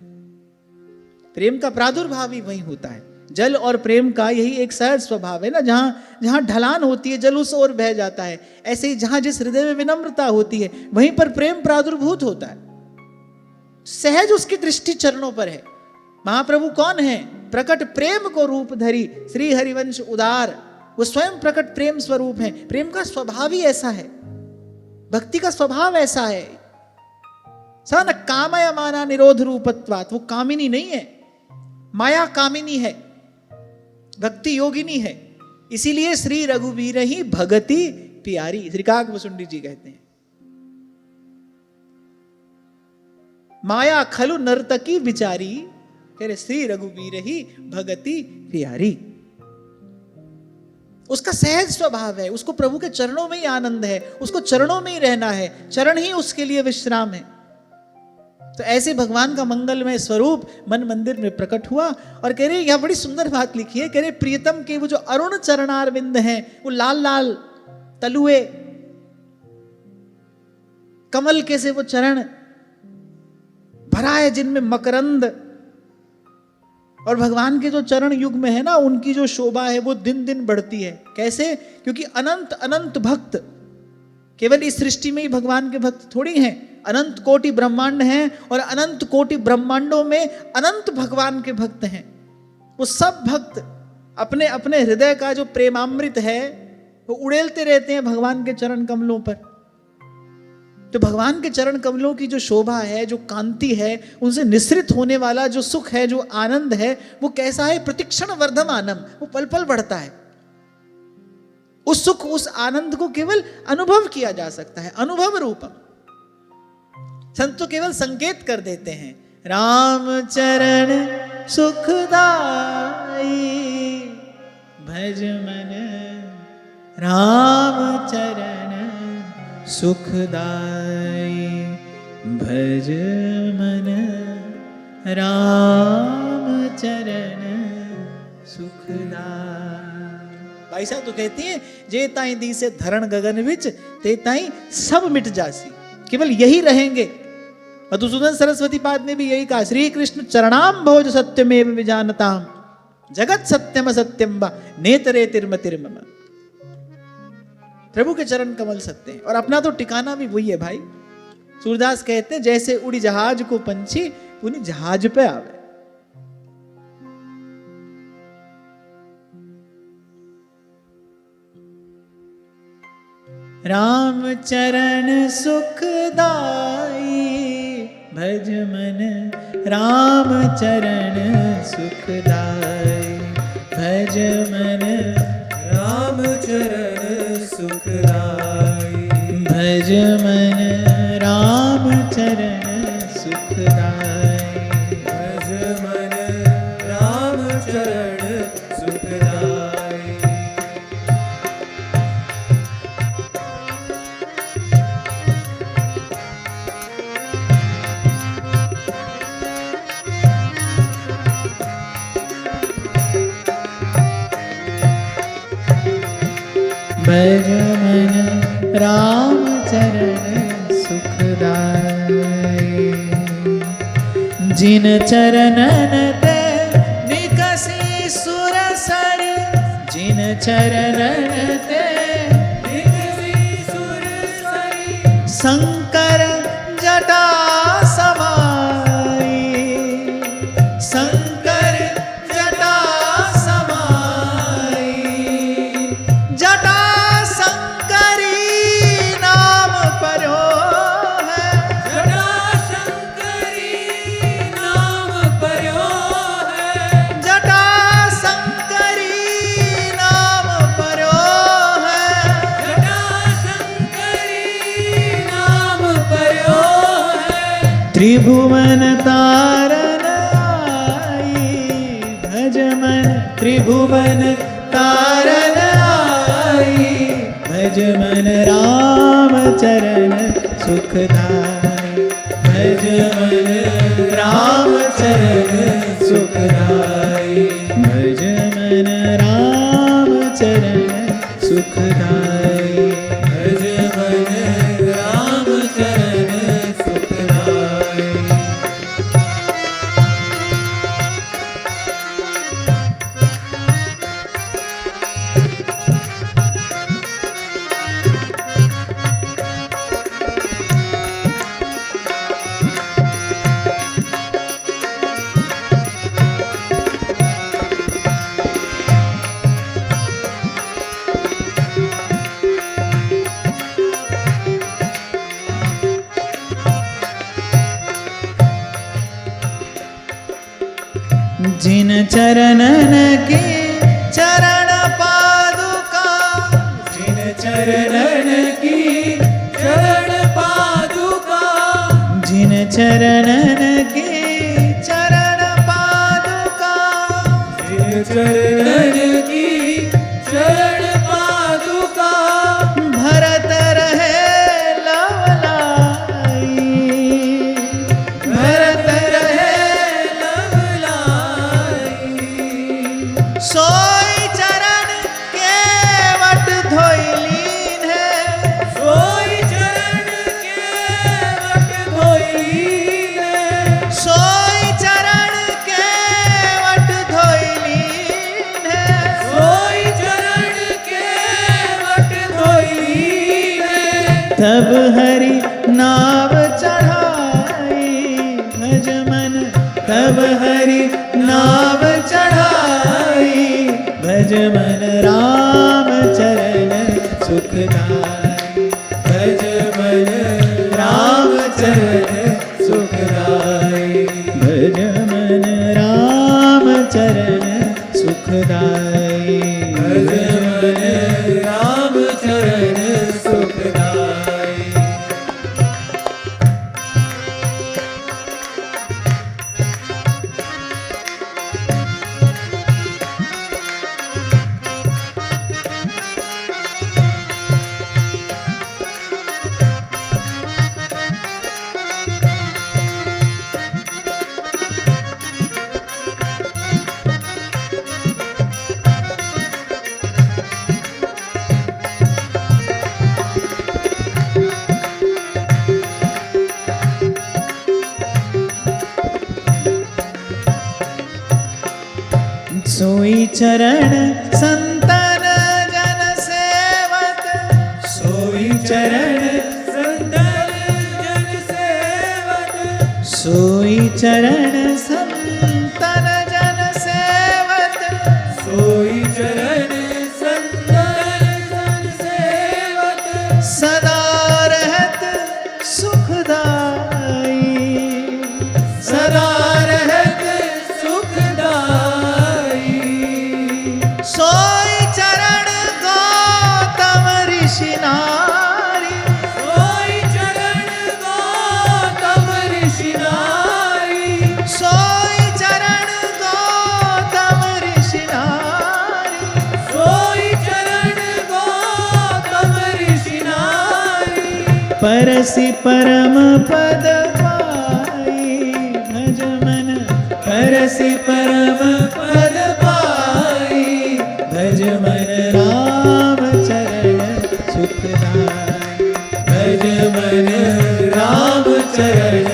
A: प्रेम का प्रादुर्भाव ही वहीं होता है। जल और प्रेम का यही एक सहज स्वभाव है ना, जहां जहां ढलान होती है जल उस ओर बह जाता है, ऐसे ही जहां जिस हृदय में विनम्रता होती है वहीं पर प्रेम प्रादुर्भूत होता है। सहज उसकी दृष्टि चरणों पर है। महाप्रभु कौन है? प्रकट प्रेम को रूप धरी श्री हरिवंश उदार, वो स्वयं प्रकट प्रेम स्वरूप है। प्रेम का स्वभाव ही ऐसा है, भक्ति का स्वभाव ऐसा है। स न कामय माना निरोध रूपत्वात्, वो कामिनी नहीं है, माया कामिनी है, भक्ति योगिनी है। इसीलिए श्री रघुवीर ही भगति प्यारी, श्री काकभुसुंडी जी कहते हैं। माया खलु नर्तकी विचारी, कह रहे श्री रघुवीर ही भगति प्यारी। उसका सहज स्वभाव है, उसको प्रभु के चरणों में ही आनंद है, उसको चरणों में ही रहना है, चरण ही उसके लिए विश्राम है। तो ऐसे भगवान का मंगलमय स्वरूप मन मंदिर में प्रकट हुआ। और कह रहे यह बड़ी सुंदर बात लिखी है, कह रहे प्रियतम के वो जो अरुण चरणारविंद हैं, वो लाल लाल तलुए कमल के से वो चरण भरा है जिनमें मकरंद, और भगवान के जो चरण युग में है ना, उनकी जो शोभा है वो दिन दिन बढ़ती है। कैसे? क्योंकि अनंत अनंत भक्त, केवल इस सृष्टि में ही भगवान के भक्त थोड़ी हैं, अनंत कोटि ब्रह्मांड हैं और अनंत कोटि ब्रह्मांडों में अनंत भगवान के भक्त हैं। वो सब भक्त अपने अपने हृदय का जो प्रेमामृत है वो उड़ेलते रहते हैं भगवान के चरण कमलों पर। तो भगवान के चरण कमलों की जो शोभा है, जो कांति है, उनसे निसृत होने वाला जो सुख है, जो आनंद है, वो कैसा है? प्रतिक्षण वर्धमानम, वो पल पल बढ़ता है। उस सुख, उस आनंद को केवल अनुभव किया जा सकता है, अनुभव रूपम। संत तो केवल संकेत कर देते हैं, राम चरण सुखदाई भज मन, राम चरण सुखदाई भज मन, राम चरण सुखदाई। भाई साहब तो कहती हैं, जे ताई दी से धरण गगन विच, ते ताई सब मिट जासी। केवल यही रहेंगे। मधुसूदन सरस्वती पाद ने भी यही कहा, श्री कृष्ण चरणाम भोज सत्यमेव विजानताम, जगत सत्यम सत्यम वा नेतरे तिर्म तिर्मम। प्रभु के चरण कमल सत्य हैं, और अपना तो ठिकाना भी वही है भाई। सूरदास कहते हैं, जैसे उड़ी जहाज को पंछी, पुनी जहाज पे आवे। राम चरण सुखदाई भज मन, राम चरण सुखदाई भज मन,
B: राम चरण सुखदाई
A: मन राम चरण सुखदाई।
B: भज मन राम चरण सुखदाई।
A: भज मन राम चरण सुखदाई। जिन चरणन ते निकसी सुरसर, जिन चरणन ते
B: निकसी सुरसरी।
A: शंकर जटा समाई, शंकर जटा समाई। जटा शंकरी नाम परो है,
B: जटा शंकरी नाम पर्यो है।
A: जटा शंकरी नाम परो है।
B: जटा शंकरी नाम पर्यो है।
A: त्रिभुवन तारन आई, भज मन त्रिभुवन तारन आई। भज मन राम चरण सुखदाई। भज मन राम चरण सुखदाई। भज मन राम चरण सुखदाई।
B: भज मन राम चरण सुखदाई।
A: जिन चरणन के चरण पादुका, जिन चरणन की
B: चरण पादुका।
A: जिन चरणन के चरण पादुका।
B: जिन चरणन की चरण पादुका।
A: भरत रहे लवलाई, भरत रहे
B: लवलाई।
A: सोई चरण केवट धोइलीन है।
B: सोई चरण केवट धोइलीन।
A: सोई चरण केवट धोइलीन है।
B: सोई चरण केवट धोइलीन।
A: तब हरि नाव चढ़ाई, भज मन तब हरि नाव चढ़ाई। भज मन राम चरण सुखदाई। भज मन राम चरण सुखदाई। भज मन राम चरण सुखदाई।
B: भज मन राम चरण सुखदाई।
A: सोई चरण संतन जन सेवक। सोई चरण
B: संतन जन सेवक।
A: सोई चरण संतन जन सेवक।
B: सोई चरण संतन जन सेवक।
A: सदा रहत सुखदाई, सदा रहत
B: सुखदाई।
A: सोई चरण गौतम ऋषि नारी।
B: सोई
A: परसि परम पद पाई भज मन
B: परसि परम पद पाई
A: भज मन राम चरण सुखदाई
B: भज मन राम चरण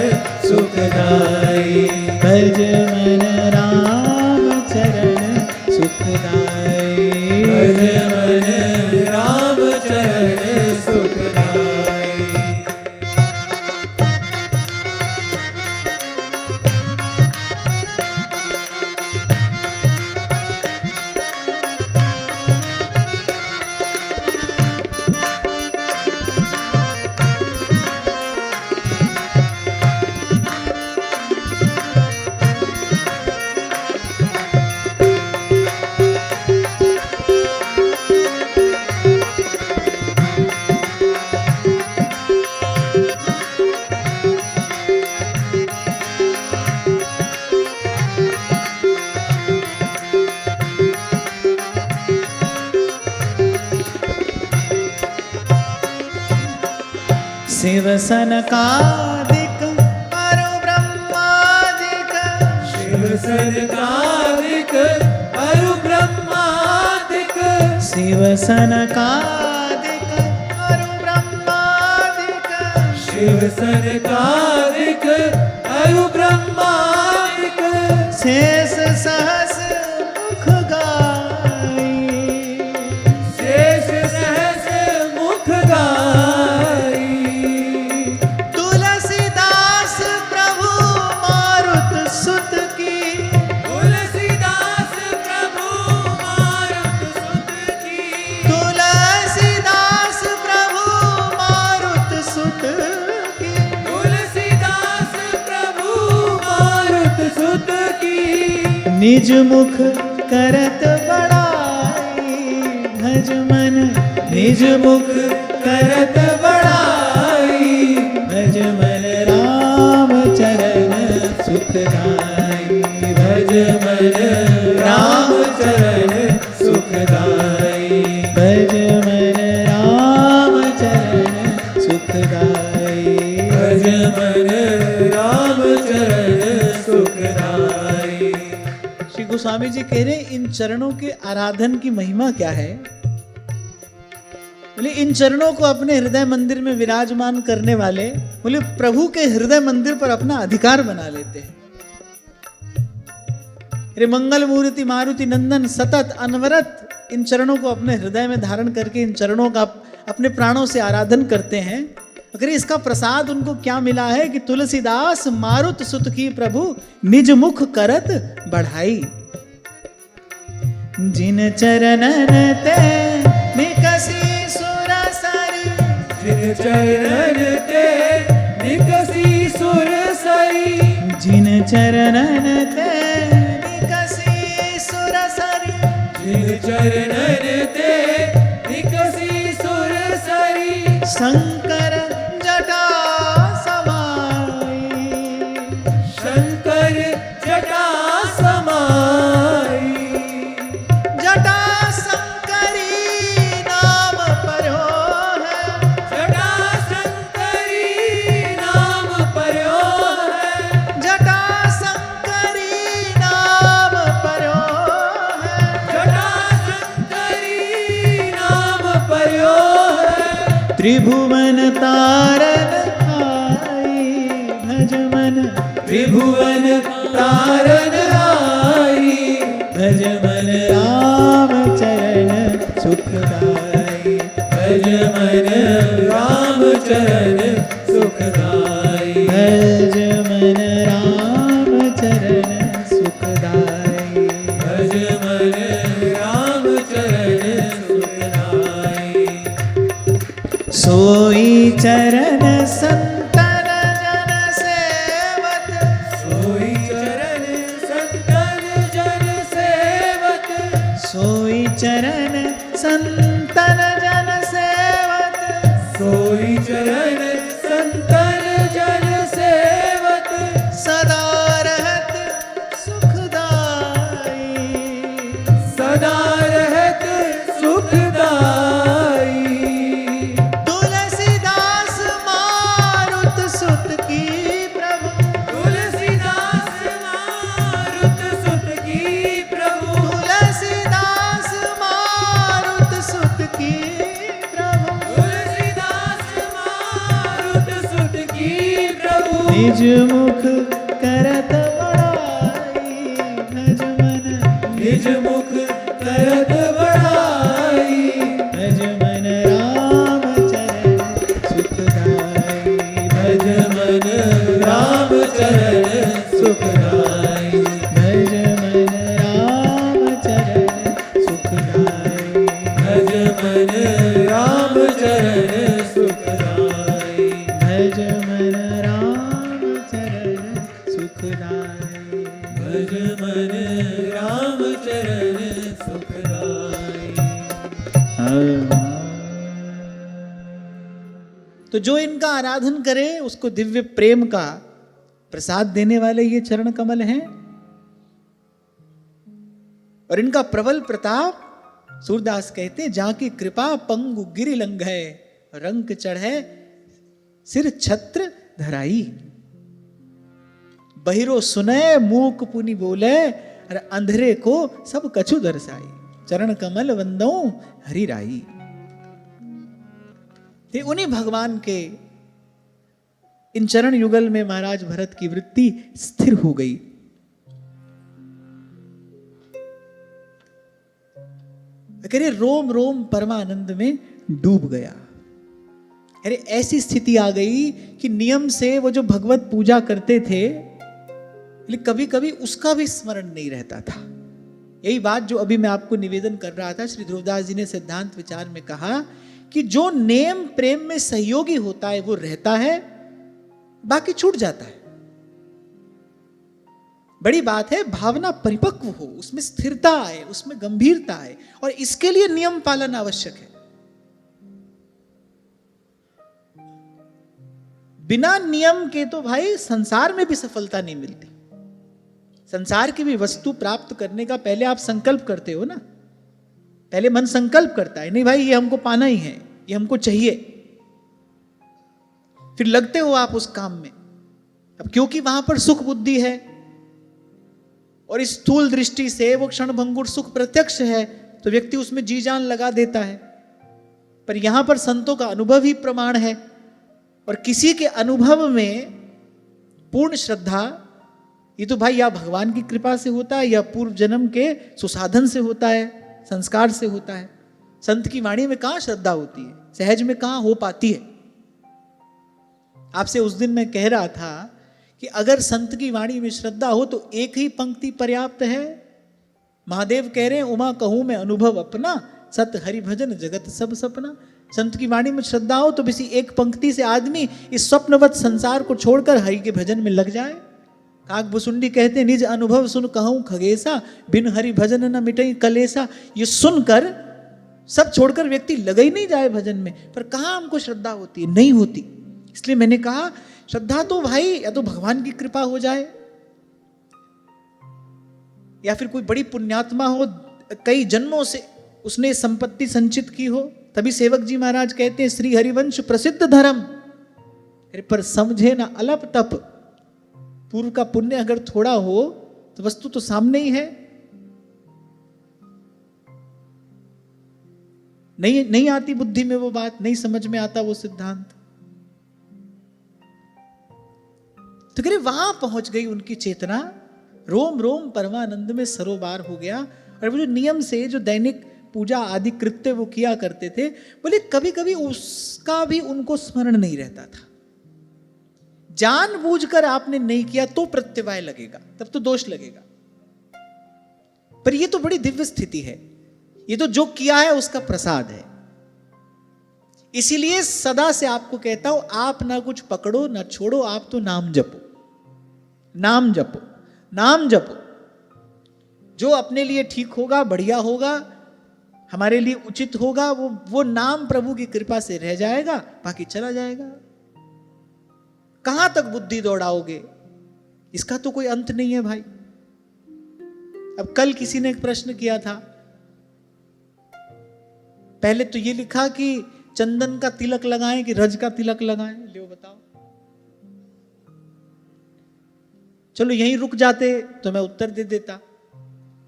B: सुखदाई
A: भज मन राम चरण सुखदाई
B: भज मन राम चरण सुखदाई
A: शिव सनकादिक अरु ब्रह्मादिक
B: शिव सनकादिक अरु ब्रह्मादिक
A: शिव सनकादिक अरु ब्रह्मादिक
B: शिव सनकादिक अरु ब्रह्मादिक
A: शेष सहस मुख गाई
B: शेष सहस मुख गाई
A: तुलसीदास प्रभु मारुत सुत की
B: तुलसीदास प्रभु मारुत सुत की
A: तुलसीदास प्रभु मारुत सुत की
B: तुलसीदास प्रभु मारुत सुत की
A: निज मुख करत बड़ाई भज मन निज मुख करत बड़ाई भज मन राम चरण सुखदाई
B: भज मन राम चरण सुखदाई
A: भज मन राम चरण सुखदाई
B: भज मन राम चरण सुखदाई
A: श्री गोस्वामी जी कह रहे इन चरणों के आराधन की महिमा क्या है। बोले इन चरणों को अपने हृदय मंदिर में विराजमान करने वाले बोले प्रभु के हृदय मंदिर पर अपना अधिकार बना लेते हैं। रे मंगल मूर्ति मारुति नंदन सतत अनवरत इन चरणों को अपने हृदय में धारण करके इन चरणों का अपने प्राणों से आराधन करते हैं। अगर इसका प्रसाद उनको क्या मिला है कि तुलसीदास मारुत सुत की प्रभु निज मुख करत बढ़ाई जिन चरणन ते निकसी सुरसरी
B: जिन चरण ते निकसी सुर सरी
A: जिन चरणन ते निकसी सुरसरी
B: जिन चरणन ते निकसी सुर सरी
A: शंकर जटा समाई
B: शंकर जटा समाई
A: जटा शंकरी नाम परो है
B: जटा शंकरी नाम पर्यो है
A: जटा शंकरी नाम परो है
B: जटा शंकरी नाम पर्यो है
A: त्रिभुवन तारन आई भज मन
B: त्रिभुवन तारन आई
A: भज मन राम चरण सुखदाई
B: भज मन राम चरण सुखदाई
A: भज मन राम चरण सुखदाई
B: भज मन राम चरण सुखदाई
A: सोई चरण संतन जन सेवत
B: सोई चरण संतन जन सेवत
A: सोई चरण संतन जन सेवत
B: सोई चरण संतन जन सेवत
A: सदा रहत सुखदाई
B: सदा रहत सुखदाई
A: तुलसीदास मा निज मुख करत बड़ाई भज मन
B: निज मुख करत बड़ाई
A: भज मन राम चरण सुखदाई
B: भज मन राम चरण सुखदाई
A: भज मन राम चरण सुखदाई
B: भज मन राम चरण सुखदाई
A: भज मन राम चरण सुखदाई
B: भज मन राम चरण सुखदाई।
A: तो जो इनका आराधन करे उसको दिव्य प्रेम का प्रसाद देने वाले ये चरण कमल हैं। और इनका प्रबल प्रताप सूरदास कहते हैं, जाकी कृपा पंगु गिरि लंघै रंक चढ़े सिर छत्र धराई। बहिरो सुने मूक पुनि बोले और अंधेरे को सब कछु दर्शाई। चरण कमल वंदो हरि राई। ये उन्हीं भगवान के इन चरण युगल में महाराज भरत की वृत्ति स्थिर हो गई। अरे रोम रोम परमानंद में डूब गया। अरे ऐसी स्थिति आ गई कि नियम से वो जो भगवत पूजा करते थे, लेकिन कभी कभी उसका भी स्मरण नहीं रहता था। यही बात जो अभी मैं आपको निवेदन कर रहा था, श्री ध्रुवदास जी ने सिद्धांत विचार में कहा कि जो नेम प्रेम में सहयोगी होता है वो रहता है, बाकी छूट जाता है। बड़ी बात है भावना परिपक्व हो, उसमें स्थिरता आए, उसमें गंभीरता आए, और इसके लिए नियम पालन आवश्यक है। बिना नियम के तो भाई संसार में भी सफलता नहीं मिलती। संसार की भी वस्तु प्राप्त करने का पहले आप संकल्प करते हो ना। पहले मन संकल्प करता है, नहीं भाई ये हमको पाना ही है, ये हमको चाहिए, फिर लगते हो आप उस काम में। अब क्योंकि वहां पर सुख बुद्धि है और इस स्थूल दृष्टि से वो क्षण भंगुर सुख प्रत्यक्ष है, तो व्यक्ति उसमें जी जान लगा देता है। पर यहां पर संतों का अनुभव ही प्रमाण है, और किसी के अनुभव में पूर्ण श्रद्धा, ये तो भाई या भगवान की कृपा से होता है या पूर्व जन्म के सुसाधन से होता है, संस्कार से होता है। संत की वाणी में कहां श्रद्धा होती है, सहज में कहां हो पाती है। आपसे उस दिन मैं कह रहा था कि अगर संत की वाणी में श्रद्धा हो तो एक ही पंक्ति पर्याप्त है। महादेव कह रहे हैं, उमा कहूं मैं अनुभव अपना, सत हरि भजन जगत सब सपना। संत की वाणी में श्रद्धा हो तो किसी एक पंक्ति से आदमी इस स्वप्नवत संसार को छोड़कर हरि के भजन में लग जाए। काक भुसुंडी कहते हैं, निज अनुभव सुन कहूं खगेसा, बिन हरि भजन न मिटई कलेसा। ये सुनकर सब छोड़कर व्यक्ति लग ही नहीं जाए भजन में, पर कहां हमको श्रद्धा होती है, नहीं होती। इसलिए मैंने कहा श्रद्धा तो भाई या तो भगवान की कृपा हो जाए, या फिर कोई बड़ी पुण्यात्मा हो, कई जन्मों से उसने संपत्ति संचित की हो। तभी सेवक जी महाराज कहते हैं, श्री हरिवंश प्रसिद्ध धर्म, पर समझे ना अलप तप। पूर्व का पुण्य अगर थोड़ा हो तो वस्तु तो सामने ही है। नहीं आती बुद्धि में वो बात, नहीं समझ में आता वो सिद्धांत। तो कह रहे वहां पहुंच गई उनकी चेतना, रोम रोम परमानंद में सरोबार हो गया। और वो जो नियम से जो दैनिक पूजा आदि कृत्य वो किया करते थे, बोले कभी कभी उसका भी उनको स्मरण नहीं रहता था। जानबूझकर आपने नहीं किया तो प्रत्यवाय लगेगा, तब तो दोष लगेगा। पर ये तो बड़ी दिव्य स्थिति है, ये तो जो किया है उसका प्रसाद है। इसीलिए सदा से आपको कहता हूं, आप ना कुछ पकड़ो ना छोड़ो, आप तो नाम जपो, नाम जपो, नाम जपो। जो अपने लिए ठीक होगा, बढ़िया होगा, हमारे लिए उचित होगा, वो नाम प्रभु की कृपा से रह जाएगा, बाकी चला जाएगा। कहां तक बुद्धि दौड़ाओगे, इसका तो कोई अंत नहीं है भाई। अब कल किसी ने एक प्रश्न किया था, पहले तो ये लिखा कि चंदन का तिलक लगाएं कि रज का तिलक लगाएं, लो बताओ। चलो यहीं रुक जाते तो मैं उत्तर दे देता।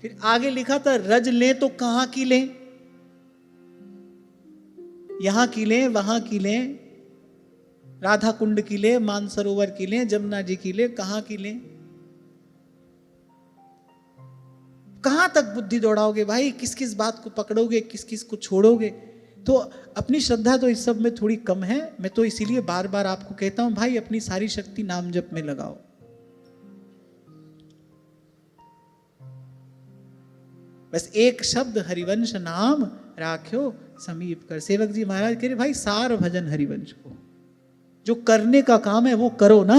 A: फिर आगे लिखा था रज लें तो कहां की लें, यहां की लें वहां की लें, राधा कुंड की ले, मानसरोवर की ले, जमुना जी की ले, कहां की ले? कहां तक बुद्धि दौड़ाओगे भाई? किस किस बात को पकड़ोगे, किस किस को छोड़ोगे? तो अपनी श्रद्धा तो इस सब में थोड़ी कम है। मैं तो इसीलिए बार बार आपको कहता हूं भाई, अपनी सारी शक्ति नाम जप में लगाओ। बस एक शब्द हरिवंश नाम राख्यो समीप कर। सेवक जी महाराज कह रहे भाई सार भजन हरिवंश को, जो करने का काम है वो करो ना।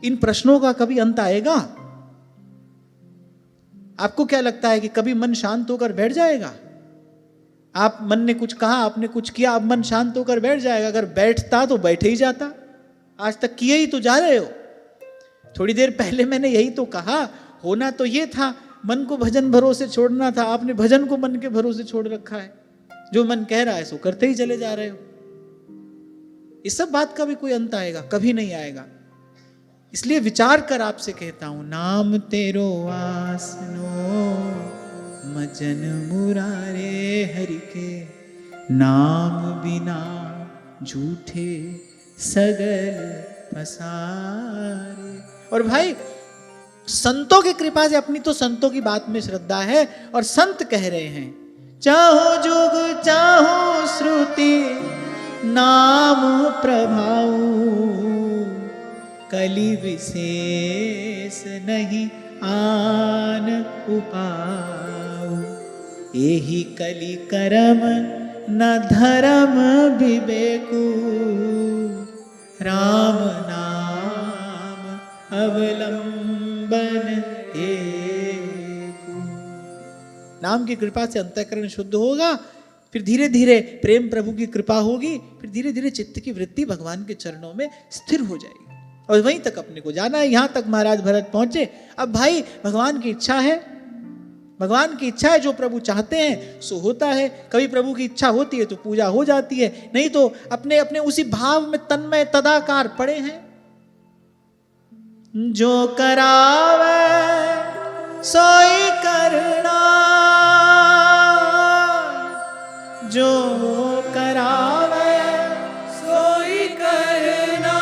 A: इन प्रश्नों का कभी अंत आएगा? आपको क्या लगता है कि कभी मन शांत होकर बैठ जाएगा? आप मन ने कुछ कहा, आपने कुछ किया, अब मन शांत होकर बैठ जाएगा? अगर बैठता तो बैठे ही जाता। आज तक किए ही तो जा रहे हो। थोड़ी देर पहले मैंने यही तो कहा, होना तो ये था, मन को भजन भरोसे छोड़ना था। आपने भजन को मन के भरोसे छोड़ रखा है। जो मन कह रहा है सो करते ही चले जा रहे हो। इस सब बात का भी कोई अंत आएगा? कभी नहीं आएगा। इसलिए विचार कर आपसे कहता हूं, नाम तेरो आसनो मजन मुरारे हरि के, नाम बिना झूठे सगल पसारे। और भाई संतों की कृपा से, अपनी तो संतों की बात में श्रद्धा है, और संत कह रहे हैं चाहो जुग चाहो श्रुति नाम प्रभाऊ, कलि विशेष नहीं आन उपाऊ, एही कलि करम न धर्म विवेकु, राम नाम अवलंबन एकु। नाम की कृपा से अंतःकरण शुद्ध होगा, फिर धीरे धीरे प्रेम प्रभु की कृपा होगी, फिर धीरे धीरे चित्त की वृत्ति भगवान के चरणों में स्थिर हो जाएगी, और वहीं तक अपने को जाना है। यहां तक महाराज भरत पहुंचे। अब भाई भगवान की इच्छा है, भगवान की इच्छा है, जो प्रभु चाहते हैं सो होता है। कभी प्रभु की इच्छा होती है तो पूजा हो जाती है, नहीं तो अपने अपने उसी भाव में तन्मय तदाकार पड़े हैं। जो करावे सोई करना, जो करावे सोई करना,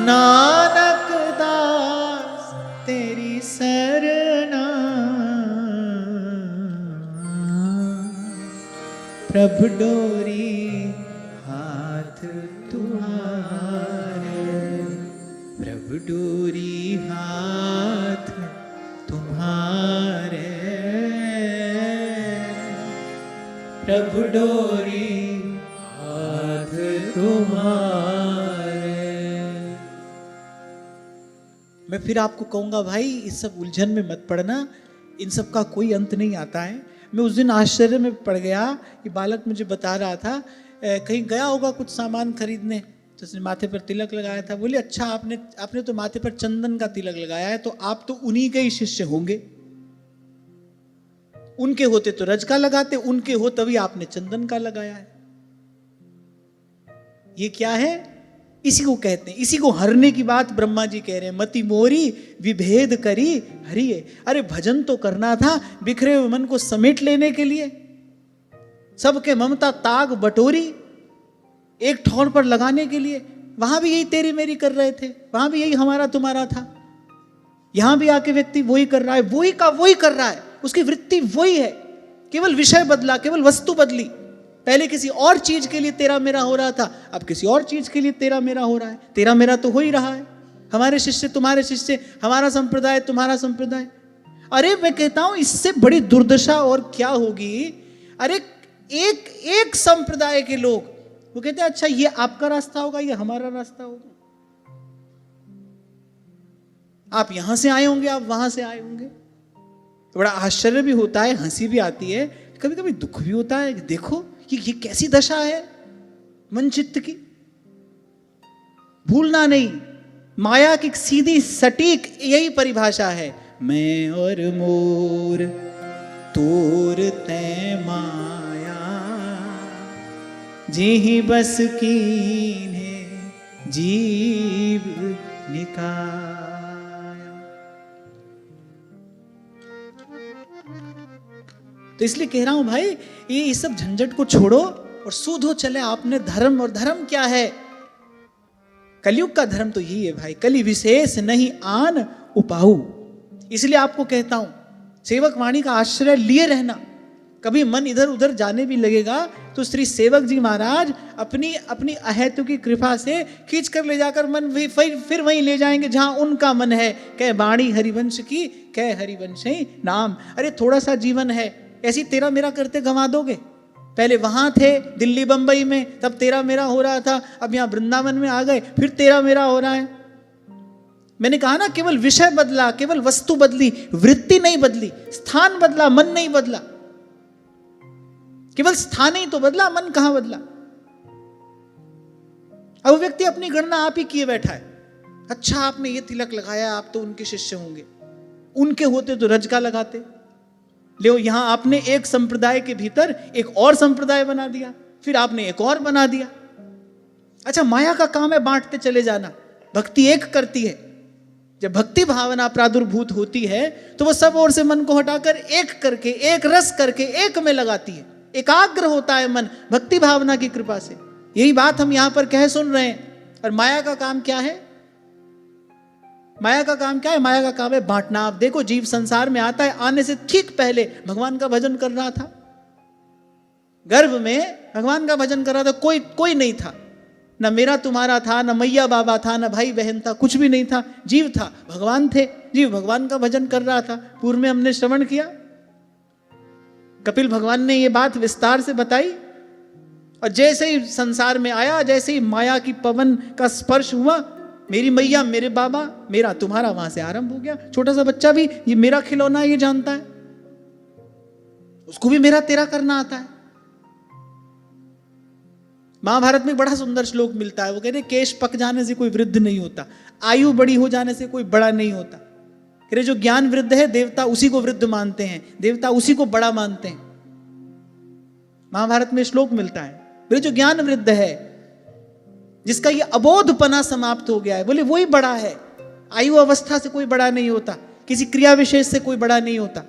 A: नानक दास तेरी सरना। प्रभु डोरी हाथ तुम्हारे, प्रभु डोरी हाथ तुम्हारे, प्रभु डोरी हाथ तुम्हारे। मैं फिर आपको कहूंगा भाई, इस सब उलझन में मत पड़ना, इन सब का कोई अंत नहीं आता है। मैं उस दिन आश्चर्य में पड़ गया कि बालक मुझे बता रहा था, कहीं गया होगा कुछ सामान खरीदने, तो उसने माथे पर तिलक लगाया था। बोले अच्छा, आपने तो माथे पर चंदन का तिलक लगाया है, तो आप तो उन्हीं के ही शिष्य होंगे। उनके होते तो रज का लगाते, उनके हो तभी आपने चंदन का लगाया है। ये क्या है? इसी को कहते हैं, इसी को हरने की बात ब्रह्मा जी कह रहे हैं। मति मोरी विभेद करी हरिये। अरे भजन तो करना था, बिखरे हुए मन को समेट लेने के लिए। सबके ममता ताग बटोरी एक ठौर पर लगाने के लिए। वहां भी यही तेरी मेरी कर रहे थे, वहां भी यही हमारा तुम्हारा था। यहां भी आके व्यक्ति वही कर रहा है, वही का वही कर रहा है, उसकी वृत्ति वही है, केवल विषय बदला, केवल वस्तु बदली। पहले किसी और चीज के लिए तेरा मेरा हो रहा था, अब किसी और चीज के लिए तेरा मेरा हो रहा है। तेरा मेरा तो हो ही रहा है, हमारे शिष्य तुम्हारे शिष्य, हमारा संप्रदाय तुम्हारा संप्रदाय। अरे मैं कहता हूं इससे बड़ी दुर्दशा और क्या होगी। अरे एक एक संप्रदाय के लोग वो कहते हैं अच्छा ये आपका रास्ता होगा, ये हमारा रास्ता होगा। आप यहां से आए होंगे, आप वहां से आए होंगे। तो बड़ा आश्चर्य भी होता है, हंसी भी आती है, कभी कभी दुख भी होता है। देखो ये कैसी दशा है मन चित्त की। भूलना नहीं, माया की सीधी सटीक यही परिभाषा है, मैं और मोर तोर तै माया, जी बस कीन्हे जीव निकाया। तो इसलिए कह रहा हूं भाई, ये सब झंझट को छोड़ो और सूधो चले आपने धर्म। और धर्म क्या है? कलयुग का धर्म तो यही है भाई, कली विशेष नहीं आन उपाऊ। इसलिए आपको कहता हूं सेवक वाणी का आश्रय लिए रहना। कभी मन इधर उधर जाने भी लगेगा तो श्री सेवक जी महाराज अपनी अपनी अहेतु की कृपा से खींच कर ले जाकर मन फिर वहीं ले जाएंगे जहां उनका मन है। कह बाणी हरिवंश की, कह हरिवंश ही नाम। अरे थोड़ा सा जीवन है, ऐसी तेरा मेरा करते गंवा दोगे। पहले वहां थे दिल्ली बंबई में, तब तेरा मेरा हो रहा था, अब यहां वृंदावन में आ गए फिर तेरा मेरा हो रहा है। मैंने कहा ना, केवल विषय बदला, केवल वस्तु बदली, वृत्ति नहीं बदली, स्थान बदला, मन नहीं बदला। केवल स्थान ही तो बदला, मन कहां बदला। अब व्यक्ति अपनी गणना आप ही किए बैठा है। अच्छा आपने ये तिलक लगाया, आप तो उनके शिष्य होंगे, उनके होते तो रज का लगाते। ले यहां आपने एक संप्रदाय के भीतर एक और संप्रदाय बना दिया, फिर आपने एक और बना दिया। अच्छा माया का काम है बांटते चले जाना, भक्ति एक करती है। जब भक्ति भावना प्रादुर्भूत होती है तो वह सब ओर से मन को हटाकर एक करके, एक रस करके एक में लगाती है, एकाग्र होता है मन भक्ति भावना की कृपा से। यही बात हम यहां पर कह सुन रहे हैं। और माया का काम क्या है? माया का काम क्या है? माया का काम है बांटना। आप देखो जीव संसार में आता है, आने से ठीक पहले भगवान का भजन कर रहा था, गर्भ में भगवान का भजन कर रहा था। कोई नहीं था, न मेरा तुम्हारा था, न मैया बाबा था, न भाई बहन था, कुछ भी नहीं था। जीव था, भगवान थे, जीव भगवान का भजन कर रहा था। पूर्व में हमने श्रवण किया, कपिल भगवान ने ये बात विस्तार से बताई। और जैसे ही संसार में आया, जैसे ही माया की पवन का स्पर्श हुआ, मेरी मैया मेरे बाबा, मेरा तुम्हारा, वहां से आरंभ हो गया। छोटा सा बच्चा भी ये मेरा खिलौना ये जानता है, उसको भी मेरा तेरा करना आता है। महाभारत में बड़ा सुंदर श्लोक मिलता है, वो कहते हैं केश पक जाने से कोई वृद्ध नहीं होता, आयु बड़ी हो जाने से कोई बड़ा नहीं होता। कह रहे जो ज्ञान वृद्ध है, देवता उसी को वृद्ध मानते हैं, देवता उसी को बड़ा मानते हैं। महाभारत में श्लोक मिलता है, बोले जो ज्ञान वृद्ध है, जिसका ये अबोधपना समाप्त हो गया है, बोले वही बड़ा है। आयु अवस्था से कोई बड़ा नहीं होता, किसी क्रिया विशेष से कोई बड़ा नहीं होता।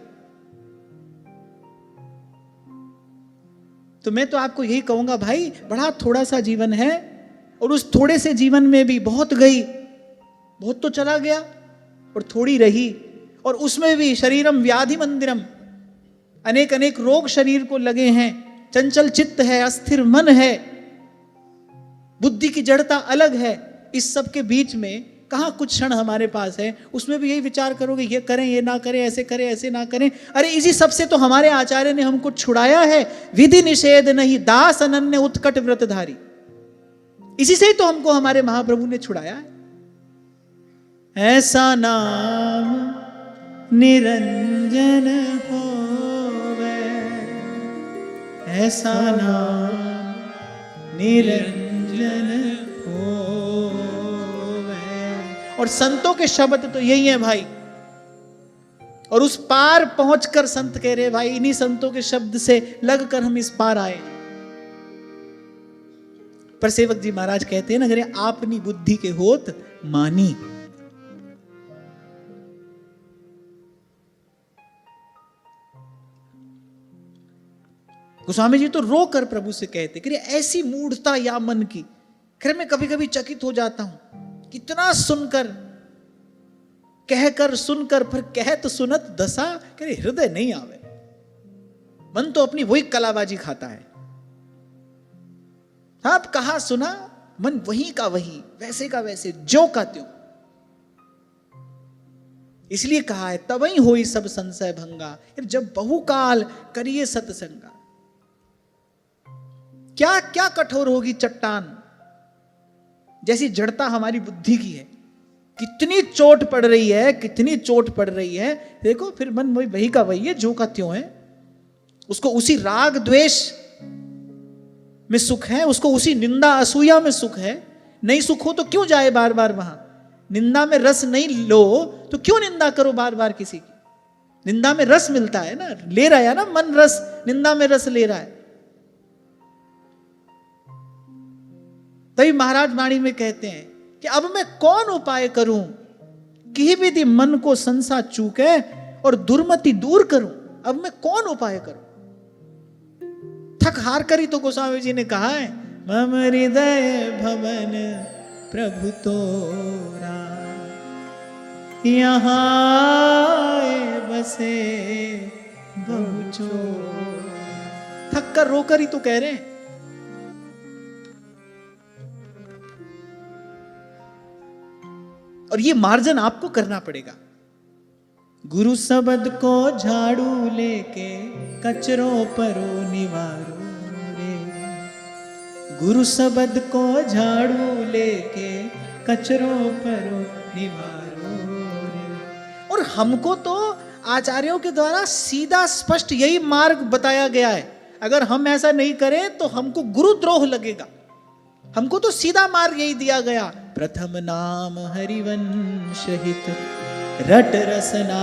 A: तो मैं तो आपको यही कहूंगा भाई, बड़ा थोड़ा सा जीवन है, और उस थोड़े से जीवन में भी बहुत गई, बहुत तो चला गया और थोड़ी रही। और उसमें भी शरीरम व्याधि मंदिरम, अनेक अनेक रोग शरीर को लगे हैं, चंचल चित्त है, अस्थिर मन है, बुद्धि की जड़ता अलग है। इस सब के बीच में कहां कुछ क्षण हमारे पास है, उसमें भी यही विचार करोगे ये करें ये ना करें, ऐसे करें ऐसे ना करें। अरे इसी सब से तो हमारे आचार्य ने हमको छुड़ाया है, विधि निषेध नहीं दास अनन्य उत्कट व्रतधारी। इसी से ही तो हमको हमारे महाप्रभु ने छुड़ाया है। ऐसा नाम निरंजन होवे, ऐसा नाम निरंजन होवे। और संतों के शब्द तो यही है भाई। और उस पार पहुंचकर संत कह रहे भाई, इन्हीं संतों के शब्द से लगकर हम इस पार आए। पर सेवक जी महाराज कहते हैं ना, अगर आपनी बुद्धि के होत मानी। गोस्वामी जी तो रोकर प्रभु से कहते कि ऐसी मूढ़ता या मन की। खैर मैं कभी कभी चकित हो जाता हूं, कितना सुनकर, कहकर सुनकर, फिर कहत सुनत दशा, कह हृदय नहीं आवे। मन तो अपनी वही कलाबाजी खाता है। आप कहा सुना, मन वही का वही, वैसे का वैसे, जो का त्यों। इसलिए कहा है तबई होई सब संशय भंगा, जब बहुकाल करिए सत्संगा। क्या क्या कठोर होगी चट्टान, जैसी जड़ता हमारी बुद्धि की है। कितनी चोट पड़ रही है, कितनी चोट पड़ रही है। देखो फिर मन वही का वही है, जो का त्यों है। उसको उसी राग द्वेष में सुख है, उसको उसी निंदा असूया में सुख है। नहीं सुख हो तो क्यों जाए बार बार वहां। निंदा में रस नहीं लो तो क्यों निंदा करो बार बार किसी की। निंदा में रस मिलता है ना, ले रहा है ना मन रस, निंदा में रस ले रहा है। तभी महाराज वाणी में कहते हैं कि अब मैं कौन उपाय करूं कि विधि मन को संसा चूके और दुर्मति दूर करूं। अब मैं कौन उपाय करूं। थक हार करी तो गोस्वामी जी ने कहा है, मम हृदय भवन प्रभु तोरा, यहाँ आए बसे बहु चोर। थक कर रोकर ही तो कह रहे हैं। और ये मार्जन आपको करना पड़ेगा। गुरु शब्द को झाड़ू लेके कचरों परो निवारो रे, गुरु शब्द को झाड़ू लेके कचरों परो निवारो रे। और हमको तो आचार्यों के द्वारा सीधा स्पष्ट यही मार्ग बताया गया है। अगर हम ऐसा नहीं करें तो हमको गुरुद्रोह लगेगा। हमको तो सीधा मार्ग यही दिया गया, प्रथम नाम हरिवंश हित रट रसना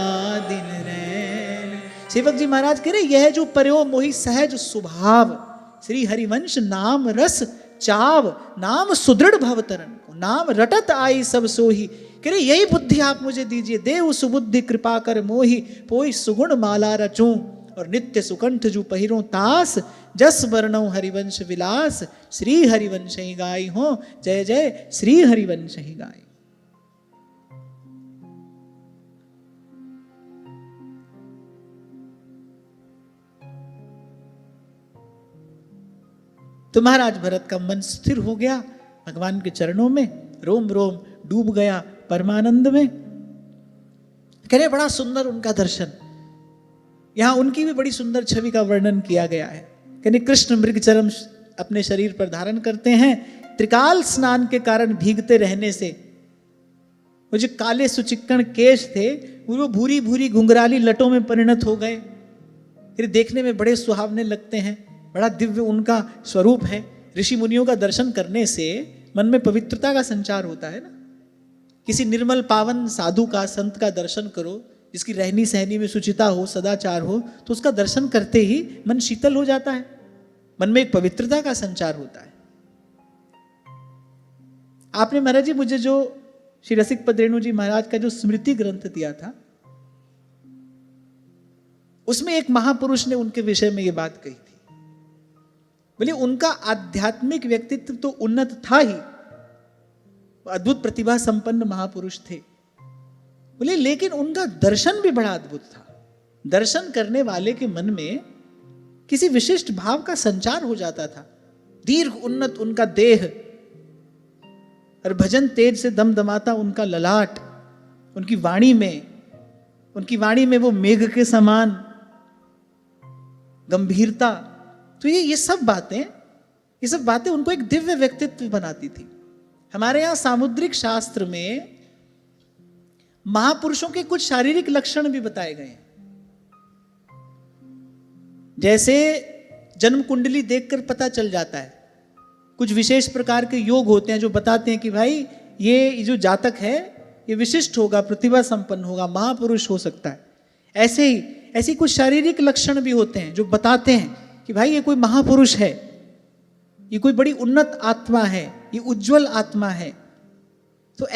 A: दिन रैन। सेवक जी महाराज कह रहे यह जो पर्यो मोहि सहज स्वभाव, श्री हरिवंश नाम रस चाव, नाम सुदृढ़ भवतरण को, नाम रटत आई सब सोही। कह रहे यही बुद्धि आप मुझे दीजिए, देव सुबुद्धि कृपा कर मोहि, पोई सुगुण माला रचूं, और नित्य सुकंठ जू पहिरों तास, जस वर्णौ हरिवंश विलास, श्री हरिवंश ही गाई हो, जय जय श्री हरिवंश ही गाई। तो महाराज भरत का मन स्थिर हो गया भगवान के चरणों में, रोम रोम डूब गया परमानंद में। कह रहे बड़ा सुंदर उनका दर्शन, यहां उनकी भी बड़ी सुंदर छवि का वर्णन किया गया है। कहने कृष्ण मृग चरम अपने शरीर पर धारण करते हैं, त्रिकाल स्नान के कारण भीगते रहने से वो जो काले सुचिक्कण केश थे वो भूरी भूरी घुंघराली लटों में परिणत हो गए। फिर देखने में बड़े सुहावने लगते हैं, बड़ा दिव्य उनका स्वरूप है। ऋषि मुनियों का दर्शन करने से मन में पवित्रता का संचार होता है ना। किसी निर्मल पावन साधु का, संत का दर्शन करो, जिसकी रहनी सहनी में शुचिता हो, सदाचार हो, तो उसका दर्शन करते ही मन शीतल हो जाता है, मन में एक पवित्रता का संचार होता है। आपने महाराज जी मुझे जो श्री रसिक पद रेणु जी महाराज का जो स्मृति ग्रंथ दिया था, उसमें एक महापुरुष ने उनके विषय में यह बात कही थी। बोले उनका आध्यात्मिक व्यक्तित्व तो उन्नत था ही, अद्भुत प्रतिभा संपन्न महापुरुष थे। बोले लेकिन उनका दर्शन भी बड़ा अद्भुत था। दर्शन करने वाले के मन में किसी विशिष्ट भाव का संचार हो जाता था। दीर्घ उन्नत उनका देह और भजन तेज से दमदमाता उनका ललाट, उनकी वाणी में वो मेघ के समान गंभीरता। तो ये सब बातें उनको एक दिव्य व्यक्तित्व बनाती थी। हमारे यहां सामुद्रिक शास्त्र में महापुरुषों के कुछ शारीरिक लक्षण भी बताए गए हैं। जैसे जन्म कुंडली देखकर पता चल जाता है, कुछ विशेष प्रकार के योग होते हैं जो बताते हैं कि भाई ये जो जातक है ये विशिष्ट होगा, प्रतिभा संपन्न होगा, महापुरुष हो सकता है। ऐसे कुछ शारीरिक लक्षण भी होते हैं जो बताते हैं कि भाई ये कोई महापुरुष है, ये कोई बड़ी उन्नत आत्मा है, ये उज्जवल आत्मा है। तो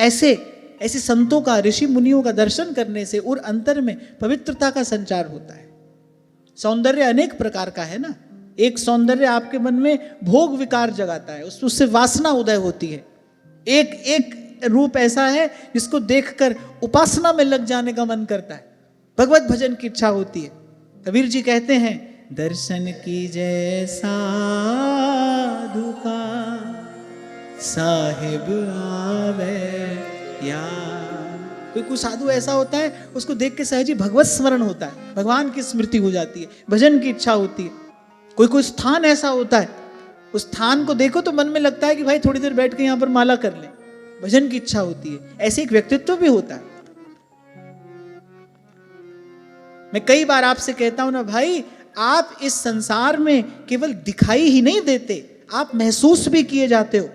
A: ऐसे संतों का, ऋषि मुनियों का दर्शन करने से और अंतर में पवित्रता का संचार होता है। सौंदर्य अनेक प्रकार का है ना। एक सौंदर्य आपके मन में भोग विकार जगाता है, उससे वासना उदय होती है। एक रूप ऐसा है जिसको देखकर उपासना में लग जाने का मन करता है, भगवत भजन की इच्छा होती है। कबीर जी कहते हैं दर्शन की जैसा दुका साहिब आवे या। कोई साधु ऐसा होता है उसको देख के सहज ही भगवत स्मरण होता है, भगवान की स्मृति हो जाती है, भजन की इच्छा होती है। कोई स्थान ऐसा होता है, उस स्थान को देखो तो मन में लगता है कि भाई थोड़ी देर बैठ के यहां पर माला कर लें, भजन की इच्छा होती है। ऐसे एक व्यक्तित्व भी होता है। मैं कई बार आपसे कहता हूं ना भाई, आप इस संसार में केवल दिखाई ही नहीं देते, आप महसूस भी किए जाते हो।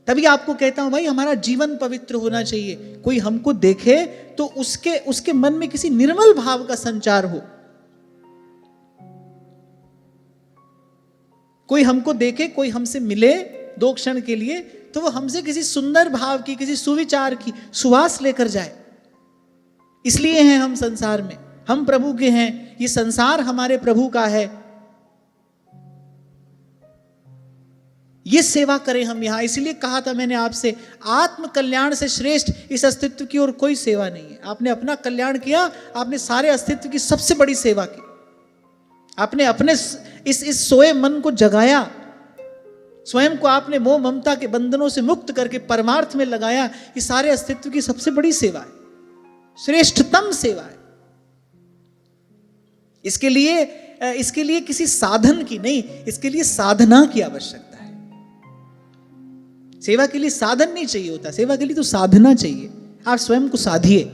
A: तभी आपको कहता हूं भाई हमारा जीवन पवित्र होना चाहिए। कोई हमको देखे तो उसके मन में किसी निर्मल भाव का संचार हो। कोई हमको देखे, कोई हमसे मिले 2 क्षण के लिए, तो वो हमसे किसी सुंदर भाव की, किसी सुविचार की सुवास लेकर जाए। इसलिए हैं हम संसार में, हम प्रभु के हैं, ये संसार हमारे प्रभु का है। ये सेवा करें हम यहाँ। इसलिए कहा था मैंने आपसे, आत्म कल्याण से श्रेष्ठ इस अस्तित्व की और कोई सेवा नहीं है। आपने अपना कल्याण किया, आपने सारे अस्तित्व की सबसे बड़ी सेवा की। आपने अपने इस सोए मन को जगाया, स्वयं को आपने मोह ममता के बंधनों से मुक्त करके परमार्थ में लगाया। ये सारे अस्तित्व की सबसे बड़ी सेवा है, श्रेष्ठतम सेवा है। इसके लिए किसी साधन की नहीं, इसके लिए साधना की आवश्यकता है। सेवा के लिए साधन नहीं चाहिए होता, सेवा के लिए तो साधना चाहिए। आप स्वयं को साधिए।